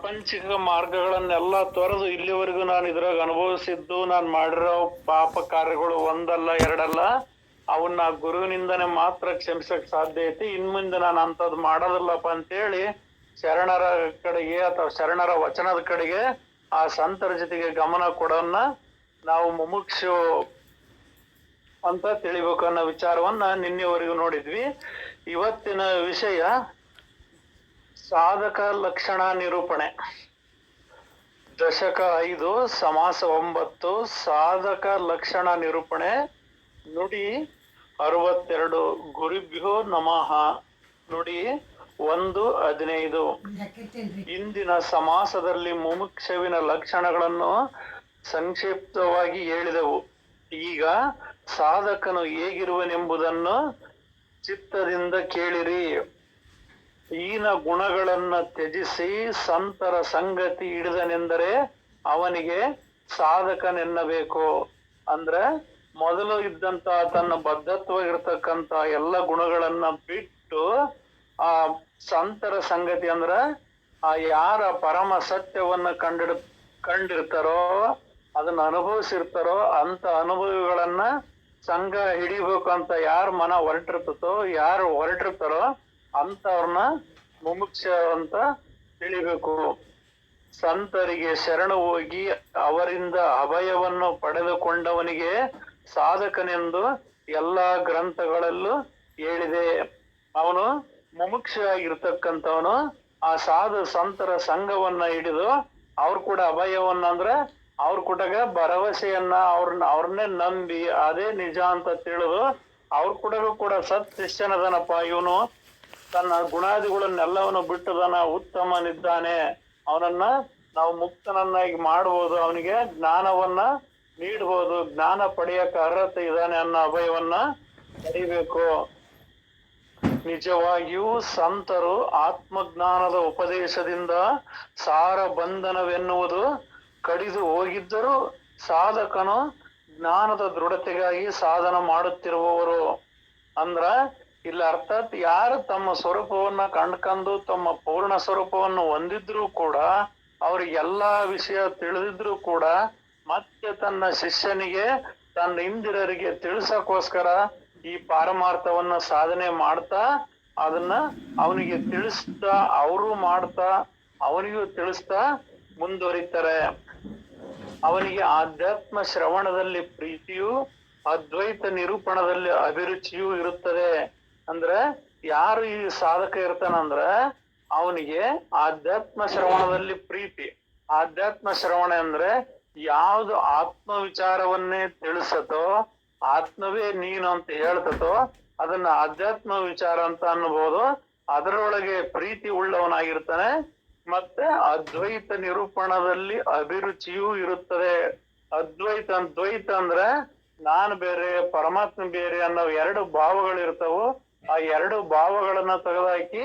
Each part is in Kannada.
ಪ್ರಾಪಂಚಿಕ ಮಾರ್ಗಗಳನ್ನೆಲ್ಲ ತೊರೆದು ಇಲ್ಲಿವರೆಗೂ ನಾನು ಇದ್ರಾಗ ಅನುಭವಿಸಿದ್ದು, ನಾನು ಮಾಡಿರೋ ಪಾಪ ಕಾರ್ಯಗಳು ಒಂದಲ್ಲ ಎರಡಲ್ಲ, ಅವನ್ನ ಗುರುವಿನಿಂದನೇ ಮಾತ್ರ ಕ್ಷಮಿಸಕ್ ಸಾಧ್ಯ ಐತಿ. ಇನ್ಮುಂದೆ ನಾನು ಅಂಥದ್ದು ಮಾಡೋದಿಲ್ಲಪ್ಪ ಅಂತೇಳಿ ಶರಣರ ಕಡೆಗೆ ಅಥವಾ ಶರಣರ ವಚನದ ಕಡೆಗೆ ಆ ಸಂತರ ಜೊತೆಗೆ ಗಮನ ಕೊಡೋನ್ನ ನಾವು ಮುಮುಕ್ಷು ಅಂತ ತಿಳಿಬೇಕು ಅನ್ನೋ ವಿಚಾರವನ್ನ ನಿನ್ನೆವರೆಗೂ ನೋಡಿದ್ವಿ. ಇವತ್ತಿನ ವಿಷಯ ಸಾಧಕ ಲಕ್ಷಣ ನಿರೂಪಣೆ. ದಶಕ 5 ಸಮಾಸ 9 ಸಾಧಕ ಲಕ್ಷಣ ನಿರೂಪಣೆ. ನುಡಿ 62 ಗುರುಭ್ಯೋ ನಮಃ. ನುಡಿ 1:15. ಇಂದಿನ ಸಮಾಸದಲ್ಲಿ ಮುಮುಕ್ಷುವಿನ ಲಕ್ಷಣಗಳನ್ನು ಸಂಕ್ಷಿಪ್ತವಾಗಿ ಹೇಳಿದೆವು. ಈಗ ಸಾಧಕನು ಹೇಗಿರುವನೆಂಬುದನ್ನು ಚಿತ್ತದಿಂದ ಕೇಳಿರಿ. ಈನ ಗುಣಗಳನ್ನ ತ್ಯಜಿಸಿ ಸಂತರ ಸಂಗತಿ ಹಿಡಿದನೆಂದರೆ ಅವನಿಗೆ ಸಾಧಕನೆನ್ನಬೇಕು. ಅಂದ್ರೆ ಮೊದಲು ಇದ್ದಂತ ತನ್ನ ಬದ್ಧತ್ವ ಇರತಕ್ಕಂತ ಎಲ್ಲ ಗುಣಗಳನ್ನ ಬಿಟ್ಟು ಆ ಸಂತರ ಸಂಗತಿ ಅಂದ್ರ ಆ ಯಾರ ಪರಮ ಸತ್ಯವನ್ನ ಕಂಡಿರ್ತಾರೋ, ಅದನ್ನ ಅನುಭವಿಸಿರ್ತಾರೋ ಅಂತ ಅನುಭವಿಗಳನ್ನ ಸಂಘ ಹಿಡಿಬೇಕು ಅಂತ ಯಾರ ಮನ ಹೊರಟಿರ್ತದೋ, ಯಾರು ಹೊರಟಿರ್ತಾರೋ ಅಂತವ್ರನ್ನ ಮುಮುಕ್ಷ ಅಂತ ತಿಳಿಬೇಕು. ಸಂತರಿಗೆ ಶರಣು ಹೋಗಿ ಅವರಿಂದ ಅಭಯವನ್ನು ಪಡೆದುಕೊಂಡವನಿಗೆ ಸಾಧಕನೆಂದು ಎಲ್ಲಾ ಗ್ರಂಥಗಳಲ್ಲೂ ಹೇಳಿದೆ. ಅವನು ಮುಮುಕ್ಷ ಆಗಿರ್ತಕ್ಕಂಥವನು ಆ ಸಾಧು ಸಂತರ ಸಂಘವನ್ನ ಹಿಡಿದು ಅವ್ರು ಕೂಡ ಅಭಯವನ್ನ ಅಂದ್ರೆ ಅವ್ರ ಕೂಡಗ ಭರವಸೆಯನ್ನ ಅವ್ರನ್ನೇ ನಂಬಿ ಅದೇ ನಿಜ ಅಂತ ತಿಳಿದು ಅವ್ರ ಕೂಡ ಸತ್ ಶಿಷ್ಯನದನಪ್ಪ ಇವನು, ತನ್ನ ಗುಣಾದಿಗಳನ್ನೆಲ್ಲವನ್ನು ಬಿಟ್ಟದನ, ಉತ್ತಮನಿದ್ದಾನೆ, ಅವನನ್ನ ನಾವು ಮುಕ್ತನನ್ನಾಗಿ ಮಾಡಬಹುದು, ಅವನಿಗೆ ಜ್ಞಾನವನ್ನ ನೀಡಬಹುದು, ಜ್ಞಾನ ಪಡೆಯಕ ಅರ್ಹತೆ ಇದ್ದಾನೆ ಅನ್ನೋ ಅಭಯವನ್ನ ಪಡಿಬೇಕು. ನಿಜವಾಗಿಯೂ ಸಂತರು ಆತ್ಮಜ್ಞಾನದ ಉಪದೇಶದಿಂದ ಸಾರ ಬಂಧನವೆನ್ನುವುದು ಕಡಿದು ಹೋಗಿದ್ದರೂ ಸಾಧಕನು ಜ್ಞಾನದ ದೃಢತೆಗಾಗಿ ಸಾಧನ ಮಾಡುತ್ತಿರುವವರು. ಅಂದ್ರ ಇಲ್ಲ ಅರ್ಥಾತ್ ಯಾರು ತಮ್ಮ ಸ್ವರೂಪವನ್ನ ಕಂಡ್ಕೊಂಡು ತಮ್ಮ ಪೂರ್ಣ ಸ್ವರೂಪವನ್ನು ಹೊಂದಿದ್ರು ಕೂಡ, ಅವ್ರಿಗೆಲ್ಲಾ ವಿಷಯ ತಿಳಿದಿದ್ರು ಕೂಡ ಮತ್ತೆ ತನ್ನ ಶಿಷ್ಯನಿಗೆ ತನ್ನ ಇಂದಿರರಿಗೆ ತಿಳಿಸಕ್ಕೋಸ್ಕರ ಈ ಪಾರಮಾರ್ಥವನ್ನ ಸಾಧನೆ ಮಾಡ್ತಾ ಅದನ್ನ ಅವನಿಗೆ ತಿಳಿಸ್ತಾ ಅವರು ಮಾಡ್ತಾ ಅವನಿಗೂ ತಿಳಿಸ್ತಾ ಮುಂದುವರಿತಾರೆ. ಅವನಿಗೆ ಆಧ್ಯಾತ್ಮ ಶ್ರವಣದಲ್ಲಿ ಪ್ರೀತಿಯು, ಅದ್ವೈತ ನಿರೂಪಣದಲ್ಲಿ ಅಭಿರುಚಿಯೂ ಇರುತ್ತದೆ. ಅಂದ್ರೆ ಯಾರು ಈ ಸಾಧಕ ಇರ್ತಾನಂದ್ರ ಅವನಿಗೆ ಆಧ್ಯಾತ್ಮ ಶ್ರವಣದಲ್ಲಿ ಪ್ರೀತಿ. ಆಧ್ಯಾತ್ಮ ಶ್ರವಣ ಅಂದ್ರೆ ಯಾವ್ದು ಆತ್ಮ ವಿಚಾರವನ್ನೇ ತಿಳಿಸತೋ, ಆತ್ಮವೇ ನೀನು ಅಂತ ಹೇಳ್ತತೋ ಅದನ್ನ ಆಧ್ಯಾತ್ಮ ವಿಚಾರ ಅಂತ ಅನ್ನಬಹುದು. ಅದರೊಳಗೆ ಪ್ರೀತಿ ಉಳ್ಳವನಾಗಿರ್ತಾನೆ. ಮತ್ತೆ ಅದ್ವೈತ ನಿರೂಪಣದಲ್ಲಿ ಅಭಿರುಚಿಯೂ ಇರುತ್ತದೆ. ದ್ವೈತ ಅಂದ್ರೆ ನಾನು ಬೇರೆ ಪರಮಾತ್ಮ ಬೇರೆ ಅನ್ನೋ ಎರಡು ಭಾವಗಳಿರ್ತಾವು. ಆ ಎರಡು ಭಾವಗಳನ್ನ ತೆಗೆದುಹಾಕಿ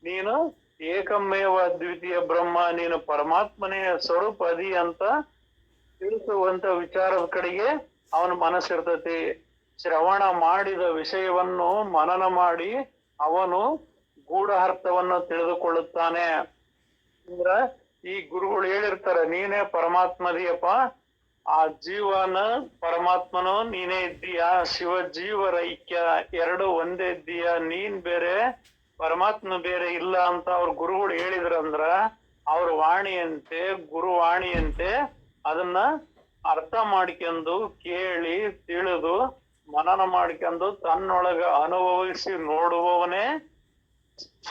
ನೀನು ಏಕಮೇವ ದ್ವಿತೀಯ ಬ್ರಹ್ಮ, ನೀನು ಪರಮಾತ್ಮನೇ ಸ್ವರೂಪ ಅದಿ ಅಂತ ತಿಳಿಸುವಂತ ವಿಚಾರದ ಕಡೆಗೆ ಅವನ ಮನಸ್ಸಿರ್ತತಿ. ಶ್ರವಣ ಮಾಡಿದ ವಿಷಯವನ್ನು ಮನನ ಮಾಡಿ ಅವನು ಗೂಢಾರ್ಥವನ್ನು ತಿಳಿದುಕೊಳ್ಳುತ್ತಾನೆ. ಅಂದ್ರ ಈ ಗುರುಗಳು ಹೇಳಿರ್ತಾರೆ, ನೀನೇ ಪರಮಾತ್ಮದಿಯಪ್ಪ, ಆ ಜೀವನ ಪರಮಾತ್ಮನು ನೀನೇ ಇದ್ದೀಯಾ, ಶಿವ ಜೀವರ ಐಕ್ಯ ಎರಡು ಒಂದೇ ಇದ್ದೀಯಾ, ನೀನ್ ಬೇರೆ ಪರಮಾತ್ಮ ಬೇರೆ ಇಲ್ಲ ಅಂತ ಅವ್ರ ಗುರುಗಳು ಹೇಳಿದ್ರಂದ್ರ ಅವ್ರ ವಾಣಿಯಂತೆ ಗುರುವಾಣಿಯಂತೆ ಅದನ್ನ ಅರ್ಥ ಮಾಡ್ಕೊಂಡು ಕೇಳಿ ತಿಳಿದು ಮನನ ಮಾಡ್ಕೊಂಡು ತನ್ನೊಳಗ ಅನುಭವಿಸಿ ನೋಡುವವನೇ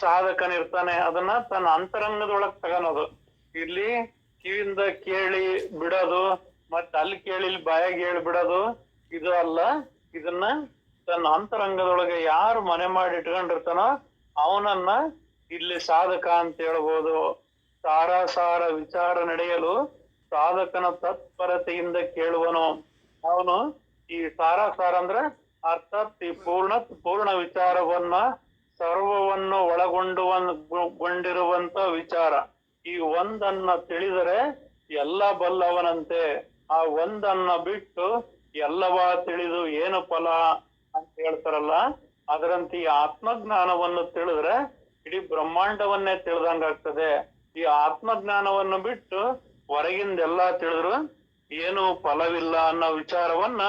ಸಾಧಕನಿರ್ತಾನೆ. ಅದನ್ನ ತನ್ನ ಅಂತರಂಗದೊಳಗ್ ತಗೊಳೋದು. ಇಲ್ಲಿ ಕಿವಿಯಿಂದ ಕೇಳಿ ಬಿಡೋದು, ಮತ್ತ ಅಲ್ಲಿ ಕೇಳಿ ಬಾಯಾಗಿ ಹೇಳಿ ಬಿಡೋದು ಇದು ಅಲ್ಲ. ಇದನ್ನ ತನ್ನ ಅಂತರಂಗದೊಳಗೆ ಯಾರು ಮನೆ ಮಾಡಿ ಇಟ್ಕೊಂಡಿರ್ತಾನೋ ಅವನನ್ನ ಇಲ್ಲಿ ಸಾಧಕ ಅಂತ ಹೇಳ್ಬೋದು. ಸಾರಾಸಾರ ವಿಚಾರ ನಡೆಯಲು ಸಾಧಕನ ತತ್ಪರತೆಯಿಂದ ಕೇಳುವನು. ಅವನು ಈ ಸಾರಾಸಾರ ಅಂದ್ರೆ ಅರ್ಥಾತ್ ಈ ಪೂರ್ಣ ವಿಚಾರವನ್ನ ಸರ್ವವನ್ನು ಒಳಗೊಂಡಿರುವಂತ ವಿಚಾರ. ಈ ಒಂದನ್ನ ತಿಳಿದರೆ ಎಲ್ಲ ಬಲ್ಲವನಂತೆ. ಆ ಒಂದನ್ನ ಬಿಟ್ಟು ಎಲ್ಲವಾ ತಿಳಿದು ಏನು ಫಲ ಅಂತ ಹೇಳ್ತಾರಲ್ಲ, ಅದರಂತೆ ಈ ಆತ್ಮಜ್ಞಾನವನ್ನು ತಿಳಿದ್ರೆ ಇಡೀ ಬ್ರಹ್ಮಾಂಡವನ್ನೇ ತಿಳಿದಂಗಾಗ್ತದೆ. ಈ ಆತ್ಮಜ್ಞಾನವನ್ನು ಬಿಟ್ಟು ಹೊರಗಿಂದೆಲ್ಲ ತಿಳಿದ್ರು ಏನು ಫಲವಿಲ್ಲ ಅನ್ನೋ ವಿಚಾರವನ್ನ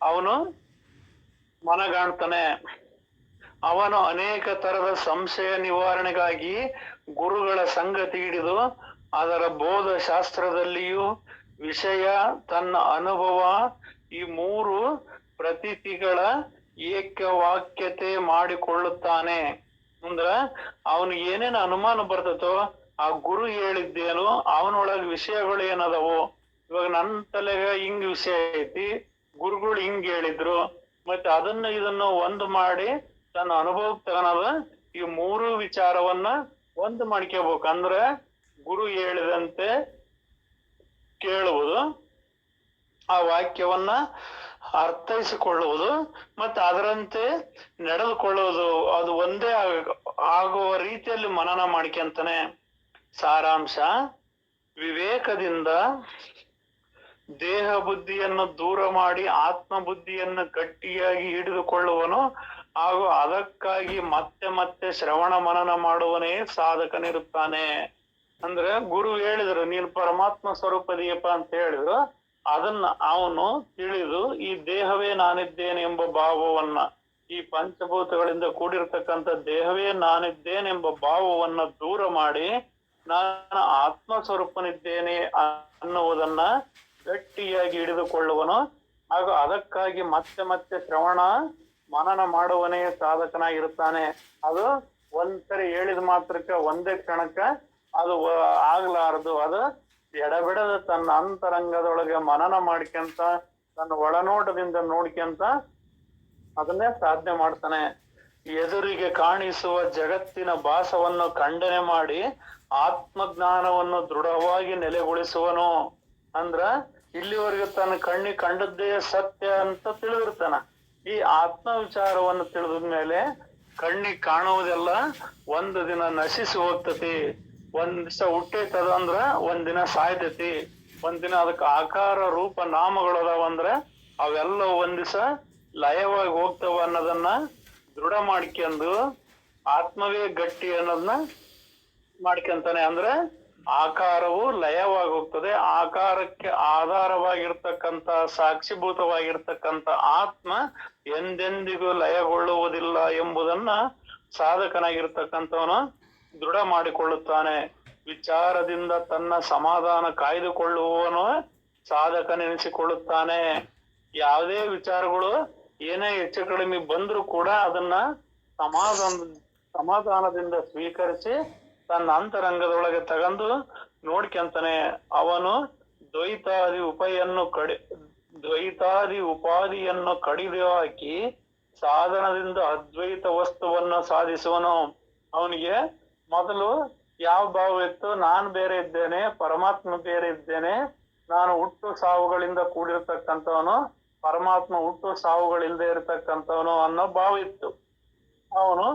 ಅವನು ಮನಗಾಣ್ತಾನೆ. ಅವನು ಅನೇಕ ತರದ ಸಂಶಯ ನಿವಾರಣೆಗಾಗಿ ಗುರುಗಳ ಸಂಗತಿ ಹಿಡಿದು ಅದರ ಬೋಧ ಶಾಸ್ತ್ರದಲ್ಲಿಯೂ ವಿಷಯ ತನ್ನ ಅನುಭವ ಈ ಮೂರು ಪ್ರತೀತಿಗಳ ಏಕವಾಕ್ಯತೆ ಮಾಡಿಕೊಳ್ಳುತ್ತಾನೆ. ಅಂದ್ರ ಅವನು ಏನೇನು ಅನುಮಾನ ಬರ್ತತೋ ಆ ಗುರು ಹೇಳಿದ್ದೇನು ಅವನೊಳಗ ವಿಷಯಗಳು ಏನದವು. ಇವಾಗ ನನ್ನ ತಲೆಗ ಹಿಂಗ್ ವಿಷಯ ಐತಿ, ಗುರುಗಳು ಹಿಂಗ್ ಹೇಳಿದ್ರು, ಮತ್ತೆ ಅದನ್ನ ಇದನ್ನ ಒಂದು ಮಾಡಿ ತನ್ನ ಅನುಭವಕ್ಕೆ ತಗೊಳದ ಈ ಮೂರು ವಿಚಾರವನ್ನ ಒಂದು ಮಾಡ್ಕೋಬೇಕು. ಅಂದ್ರೆ ಗುರು ಹೇಳಿದಂತೆ ಕೇಳುವುದು, ಆ ವಾಕ್ಯವನ್ನ ಅರ್ಥೈಸಿಕೊಳ್ಳುವುದು, ಮತ್ತೆ ಅದರಂತೆ ನಡೆದುಕೊಳ್ಳುವುದು. ಅದು ಒಂದೇ ಆಗುವ ರೀತಿಯಲ್ಲಿ ಮನನ ಮಾಡ್ಕೊಂತಾನೆ. ಸಾರಾಂಶ: ವಿವೇಕದಿಂದ ದೇಹ ಬುದ್ಧಿಯನ್ನು ದೂರ ಮಾಡಿ ಆತ್ಮ ಬುದ್ಧಿಯನ್ನು ಗಟ್ಟಿಯಾಗಿ ಹಿಡಿದುಕೊಳ್ಳುವನು ಹಾಗೂ ಅದಕ್ಕಾಗಿ ಮತ್ತೆ ಮತ್ತೆ ಶ್ರವಣ ಮನನ ಮಾಡುವನೇ ಸಾಧಕನಿರುತ್ತಾನೆ. ಅಂದ್ರೆ ಗುರು ಹೇಳಿದ್ರು ನೀನು ಪರಮಾತ್ಮ ಸ್ವರೂಪದೀಯಪ್ಪ ಅಂತ ಹೇಳಿದ್ರು, ಅದನ್ನ ಅವನು ತಿಳಿದು ಈ ದೇಹವೇ ನಾನಿದ್ದೇನೆ ಎಂಬ ಭಾವವನ್ನ, ಈ ಪಂಚಭೂತಗಳಿಂದ ಕೂಡಿರ್ತಕ್ಕಂಥ ದೇಹವೇ ನಾನಿದ್ದೇನೆಂಬ ಭಾವವನ್ನ ದೂರ ಮಾಡಿ ನಾನು ಆತ್ಮ ಸ್ವರೂಪನಿದ್ದೇನೆ ಅನ್ನುವುದನ್ನ ಗಟ್ಟಿಯಾಗಿ ಹಿಡಿದುಕೊಳ್ಳುವನು ಹಾಗೂ ಅದಕ್ಕಾಗಿ ಮತ್ತೆ ಮತ್ತೆ ಶ್ರವಣ ಮನನ ಮಾಡುವನೇ ಸಾಧಕನಾಗಿರುತ್ತಾನೆ. ಅದು ಒಂದ್ಸರಿ ಹೇಳಿದ ಮಾತ್ರಕ್ಕೆ ಒಂದೇ ಕ್ಷಣಕ್ಕ ಅದು ಆಗ್ಲಾರದು. ಅದು ಎಡಬಿಡದ ತನ್ನ ಅಂತರಂಗದೊಳಗೆ ಮನನ ಮಾಡ್ಕೊಂತ ತನ್ನ ಒಳನೋಟದಿಂದ ನೋಡ್ಕೊಂತ ಅದನ್ನೇ ಸಾಧನೆ ಮಾಡ್ತಾನೆ. ಎದುರಿಗೆ ಕಾಣಿಸುವ ಜಗತ್ತಿನ ಭಾಸವನ್ನು ಖಂಡನೆ ಮಾಡಿ ಆತ್ಮಜ್ಞಾನವನ್ನು ದೃಢವಾಗಿ ನೆಲೆಗೊಳಿಸುವನು. ಅಂದ್ರ ಇಲ್ಲಿವರೆಗೆ ತನ್ನ ಕಣ್ಣಿಗೆ ಕಂಡದ್ದೇ ಸತ್ಯ ಅಂತ ತಿಳಿದಿರ್ತಾನ. ಈ ಆತ್ಮ ವಿಚಾರವನ್ನು ತಿಳಿದ್ಮೇಲೆ ಕಣ್ಣಿಗೆ ಕಾಣುವುದೆಲ್ಲ ಒಂದು ದಿನ ನಶಿಸಿ ಹೋಗ್ತತಿ. ಒಂದ್ ದಿವಸ ಹುಟ್ಟೈತದ ಅಂದ್ರ ಒಂದಿನ ಸಾಯ್ತತಿ. ಒಂದಿನ ಅದಕ್ಕೆ ಆಕಾರ ರೂಪ ನಾಮಗಳದಾವಂದ್ರ ಅವೆಲ್ಲ ಒಂದಿವಸ ಲಯವಾಗಿ ಹೋಗ್ತವ ಅನ್ನೋದನ್ನ ದೃಢ ಮಾಡ್ಕೊಂಡು ಆತ್ಮವೇ ಗಟ್ಟಿ ಅನ್ನೋದನ್ನ ಮಾಡ್ಕೊಂತಾನೆ. ಅಂದ್ರೆ ಆಕಾರವು ಲಯವಾಗಿ ಹೋಗ್ತದೆ. ಆಕಾರಕ್ಕೆ ಆಧಾರವಾಗಿರ್ತಕ್ಕಂಥ ಸಾಕ್ಷಿಭೂತವಾಗಿರ್ತಕ್ಕಂಥ ಆತ್ಮ ಎಂದೆಂದಿಗೂ ಲಯಗೊಳ್ಳುವುದಿಲ್ಲ ಎಂಬುದನ್ನ ಸಾಧಕನಾಗಿರ್ತಕ್ಕಂಥವನು ದೃಢ ಮಾಡಿಕೊಳ್ಳುತ್ತಾನೆ. ವಿಚಾರದಿಂದ ತನ್ನ ಸಮಾಧಾನ ಕಾಯ್ದುಕೊಳ್ಳುವವನು ಸಾಧಕನೆನಿಸಿಕೊಳ್ಳುತ್ತಾನೆ. ಯಾವುದೇ ವಿಚಾರಗಳು ಏನೇ ಹೆಚ್ಚು ಕಡಿಮೆ ಬಂದ್ರೂ ಕೂಡ ಅದನ್ನ ಸಮಾಧಾನದಿಂದ ಸ್ವೀಕರಿಸಿ ತನ್ನ ಅಂತರಂಗದೊಳಗೆ ತಗಂದು ನೋಡ್ಕೊಂತಾನೆ. ಅವನು ದ್ವೈತಾದಿ ಉಪಾದಿಯನ್ನು ಕಡಿದು ಹಾಕಿ ಸಾಧನದಿಂದ ಅದ್ವೈತ ವಸ್ತುವನ್ನು ಸಾಧಿಸುವನು. ಅವನಿಗೆ ಮೊದಲು ಯಾವ ಭಾವ ಇತ್ತು? ನಾನು ಬೇರೆ ಇದ್ದೇನೆ, ಪರಮಾತ್ಮ ಬೇರೆ ಇದ್ದೇನೆ, ನಾನು ಹುಟ್ಟು ಸಾವುಗಳಿಂದ ಕೂಡಿರ್ತಕ್ಕಂಥವನು, ಪರಮಾತ್ಮ ಹುಟ್ಟು ಸಾವುಗಳಿಲ್ಲದೆ ಇರತಕ್ಕಂಥವನು ಅನ್ನೋ ಭಾವ ಇತ್ತು. ಅವನು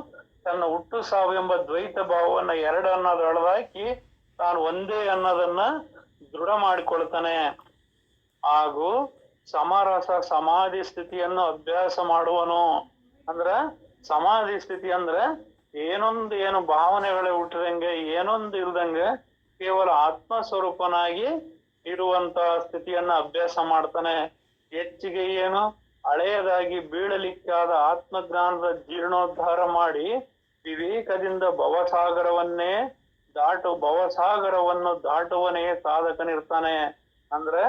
ತನ್ನ ಹುಟ್ಟು ಸಾವು ಎಂಬ ದ್ವೈತ ಭಾವವನ್ನ ಎರಡು ಅನ್ನೋದೊಳದಾಕಿ ತಾನು ಒಂದೇ ಅನ್ನೋದನ್ನ ದೃಢ ಮಾಡಿಕೊಳ್ತಾನೆ. ಹಾಗೂ ಸಮರಸ ಸಮಾಧಿ ಸ್ಥಿತಿಯನ್ನು ಅಭ್ಯಾಸ ಮಾಡುವನು. ಅಂದ್ರ ಸಮಾಧಿ ಸ್ಥಿತಿ ಅಂದ್ರೆ ಏನು ಭಾವನೆಗಳೇ ಹುಟ್ಟದಂಗೆ, ಏನೊಂದು ಇಲ್ದಂಗೆ ಕೇವಲ ಆತ್ಮ ಸ್ವರೂಪನಾಗಿ ಇರುವಂತ ಸ್ಥಿತಿಯನ್ನ ಅಭ್ಯಾಸ ಮಾಡ್ತಾನೆ. ಹೆಚ್ಚಿಗೆ ಹಳೆಯದಾಗಿ ಬೀಳಲಿಕ್ಕಾದ ಆತ್ಮಜ್ಞಾನದ ಜೀರ್ಣೋದ್ಧಾರ ಮಾಡಿ ವಿವೇಕದಿಂದ ಭವಸಾಗರವನ್ನು ದಾಟುವನೇ ಸಾಧಕನಿರ್ತಾನೆ. ಅಂದ್ರೆ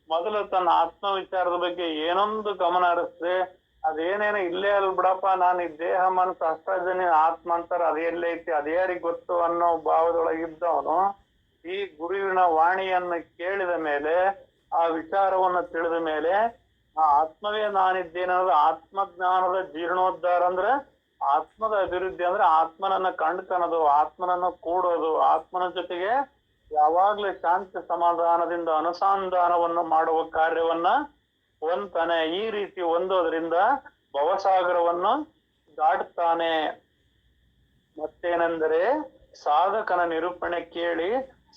ಮೊದಲು ತನ್ನ ಆತ್ಮ ವಿಚಾರದ ಬಗ್ಗೆ ಏನೊಂದು ಗಮನ ಹರಿಸ್ದೆ, ಅದೇನೇನು ಇಲ್ಲೇ ಅಲ್ ಬಿಡಪ್ಪ, ನಾನು ಈ ದೇಹ ಮನಸ್ಸು ಅಷ್ಟಜನ ಆತ್ಮ ಅಂತಾರ, ಅದೇ ಎಲ್ಲೇ ಐತಿ ಅದೇ ಯಾರಿಗ್ ಗೊತ್ತು ಅನ್ನೋ ಭಾವದೊಳಗಿದ್ದವನು ಈ ಗುರುವಿನ ವಾಣಿಯನ್ನು ಕೇಳಿದ ಮೇಲೆ, ಆ ವಿಚಾರವನ್ನು ತಿಳಿದ ಮೇಲೆ ಆ ಆತ್ಮವೇ ನಾನಿದ್ದೇನನ್ನೋದು ಆತ್ಮಜ್ಞಾನದ ಜೀರ್ಣೋದ್ಧಾರ ಅಂದ್ರೆ ಆತ್ಮದ ಅಭಿವೃದ್ಧಿ. ಅಂದ್ರೆ ಆತ್ಮನನ್ನ ಕಂಡ್ಕನೋದು, ಆತ್ಮನನ್ನ ಕೂಡೋದು, ಆತ್ಮನ ಜೊತೆಗೆ ಯಾವಾಗ್ಲೂ ಶಾಂತಿ ಸಮಾಧಾನದಿಂದ ಅನುಸಂಧಾನವನ್ನು ಮಾಡುವ ಕಾರ್ಯವನ್ನ ಹೊಂತಾನೆ. ಈ ರೀತಿ ಹೊಂದೋದ್ರಿಂದ ಭವಸಾಗರವನ್ನು ದಾಟುತ್ತಾನೆ. ಮತ್ತೇನೆಂದರೆ ಸಾಧಕನ ನಿರೂಪಣೆ ಕೇಳಿ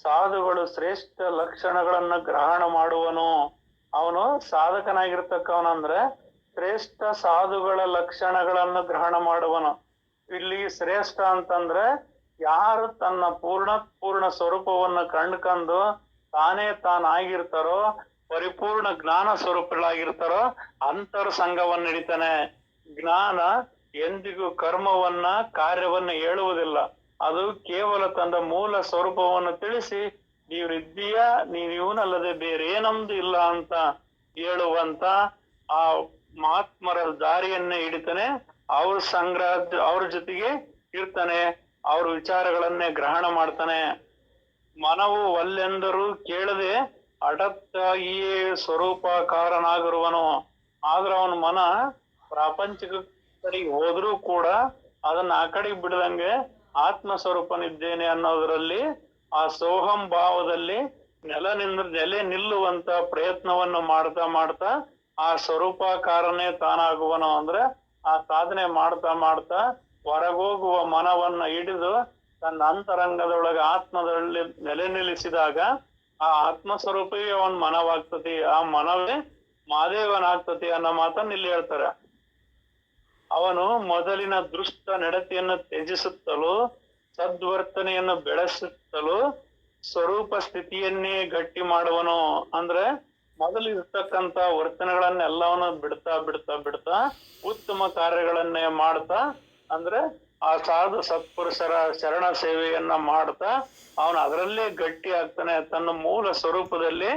ಸಾಧುಗಳು ಶ್ರೇಷ್ಠ ಲಕ್ಷಣಗಳನ್ನು ಗ್ರಹಣ ಮಾಡುವನು. ಅವನು ಸಾಧಕನಾಗಿರ್ತಕ್ಕವನಂದ್ರೆ ಶ್ರೇಷ್ಠ ಸಾಧುಗಳ ಲಕ್ಷಣಗಳನ್ನು ಗ್ರಹಣ ಮಾಡುವನು. ಇಲ್ಲಿ ಶ್ರೇಷ್ಠ ಅಂತಂದ್ರೆ ಯಾರು ತನ್ನ ಪೂರ್ಣ ಸ್ವರೂಪವನ್ನು ಕಂಡುಕೊಂಡು ತಾನೇ ತಾನಾಗಿರ್ತಾರೋ, ಪರಿಪೂರ್ಣ ಜ್ಞಾನ ಸ್ವರೂಪಗಳಾಗಿರ್ತಾರೋ ಅಂತರ್ ಸಂಘವನ್ನ ಹಿಡಿತಾನೆ. ಜ್ಞಾನ ಎಂದಿಗೂ ಕರ್ಮವನ್ನ ಕಾರ್ಯವನ್ನ ಹೇಳುವುದಿಲ್ಲ. ಅದು ಕೇವಲ ತನ್ನ ಮೂಲ ಸ್ವರೂಪವನ್ನು ತಿಳಿಸಿ ನೀವಿದ್ದೀಯಾ, ನೀವ್ ಇವನಲ್ಲದೆ ಬೇರೆ ಏನೊಂದು ಇಲ್ಲ ಅಂತ ಹೇಳುವಂತ ಆ ಮಹಾತ್ಮರ ದಾರಿಯನ್ನೇ ಹಿಡಿತಾನೆ. ಅವ್ರ ಜೊತೆಗೆ ಇರ್ತಾನೆ, ಅವ್ರ ವಿಚಾರಗಳನ್ನೇ ಗ್ರಹಣ ಮಾಡ್ತಾನೆ. ಮನವು ಒಲ್ಲೆಂದರೂ ಕೇಳದೆ ಅಡತ್ತಾಗಿಯೇ ಸ್ವರೂಪಕಾರನಾಗಿರುವನು. ಆದ್ರ ಅವನ ಮನ ಪ್ರಾಪಂಚಿಕ ಕಡೆಗೆ ಹೋದ್ರೂ ಕೂಡ ಅದನ್ನ ಆ ಕಡೆಗೆ ಬಿಡದಂಗೆ ಆತ್ಮ ಸ್ವರೂಪನಿದ್ದೇನೆ ಅನ್ನೋದ್ರಲ್ಲಿ, ಆ ಸೋಹಂ ಭಾವದಲ್ಲಿ ನೆಲೆ ನಿಲ್ಲುವಂತ ಪ್ರಯತ್ನವನ್ನು ಮಾಡ್ತಾ ಆ ಸ್ವರೂಪಕಾರನೇ ತಾನಾಗುವನು. ಅಂದ್ರೆ ಆ ಸಾಧನೆ ಮಾಡ್ತಾ ಹೊರಗೋಗುವ ಮನವನ್ನ ಹಿಡಿದು ತನ್ನ ಅಂತರಂಗದೊಳಗೆ ಆತ್ಮದಲ್ಲಿ ನೆಲೆ ನಿಲ್ಲಿಸಿದಾಗ ಆ ಆತ್ಮ ಸ್ವರೂಪವೇ ಅವನ್ ಮನವಾಗ್ತತಿ, ಆ ಮನವೇ ಮಾದೇವನಾಗ್ತತಿ ಅನ್ನೋ ಮಾತನ್ನ ಇಲ್ಲಿ ಹೇಳ್ತಾರೆ. ಅವನು ಮೊದಲಿನ ದೃಷ್ಟ ನಡತೆಯನ್ನು ತ್ಯಜಿಸುತ್ತಲೂ ಸದ್ವರ್ತನೆಯನ್ನು ಬೆಳೆಸುತ್ತಲೂ ಸ್ವರೂಪ ಸ್ಥಿತಿಯನ್ನೇ ಗಟ್ಟಿ ಮಾಡುವನು. ಅಂದ್ರೆ ಮೊದಲು ಇರ್ತಕ್ಕಂತ ವರ್ತನೆಗಳನ್ನೆಲ್ಲವನ್ನ ಬಿಡ್ತಾ ಉತ್ತಮ ಕಾರ್ಯಗಳನ್ನೇ ಮಾಡ್ತಾ, ಅಂದ್ರೆ ಆ ಸಾಧು ಸತ್ಪುರುಷರ ಶರಣ ಸೇವೆಯನ್ನ ಮಾಡ್ತಾ ಅವನು ಅದರಲ್ಲೇ ಗಟ್ಟಿ ಆಗ್ತಾನೆ. ತನ್ನ ಮೂಲ ಸ್ವರೂಪದಲ್ಲಿ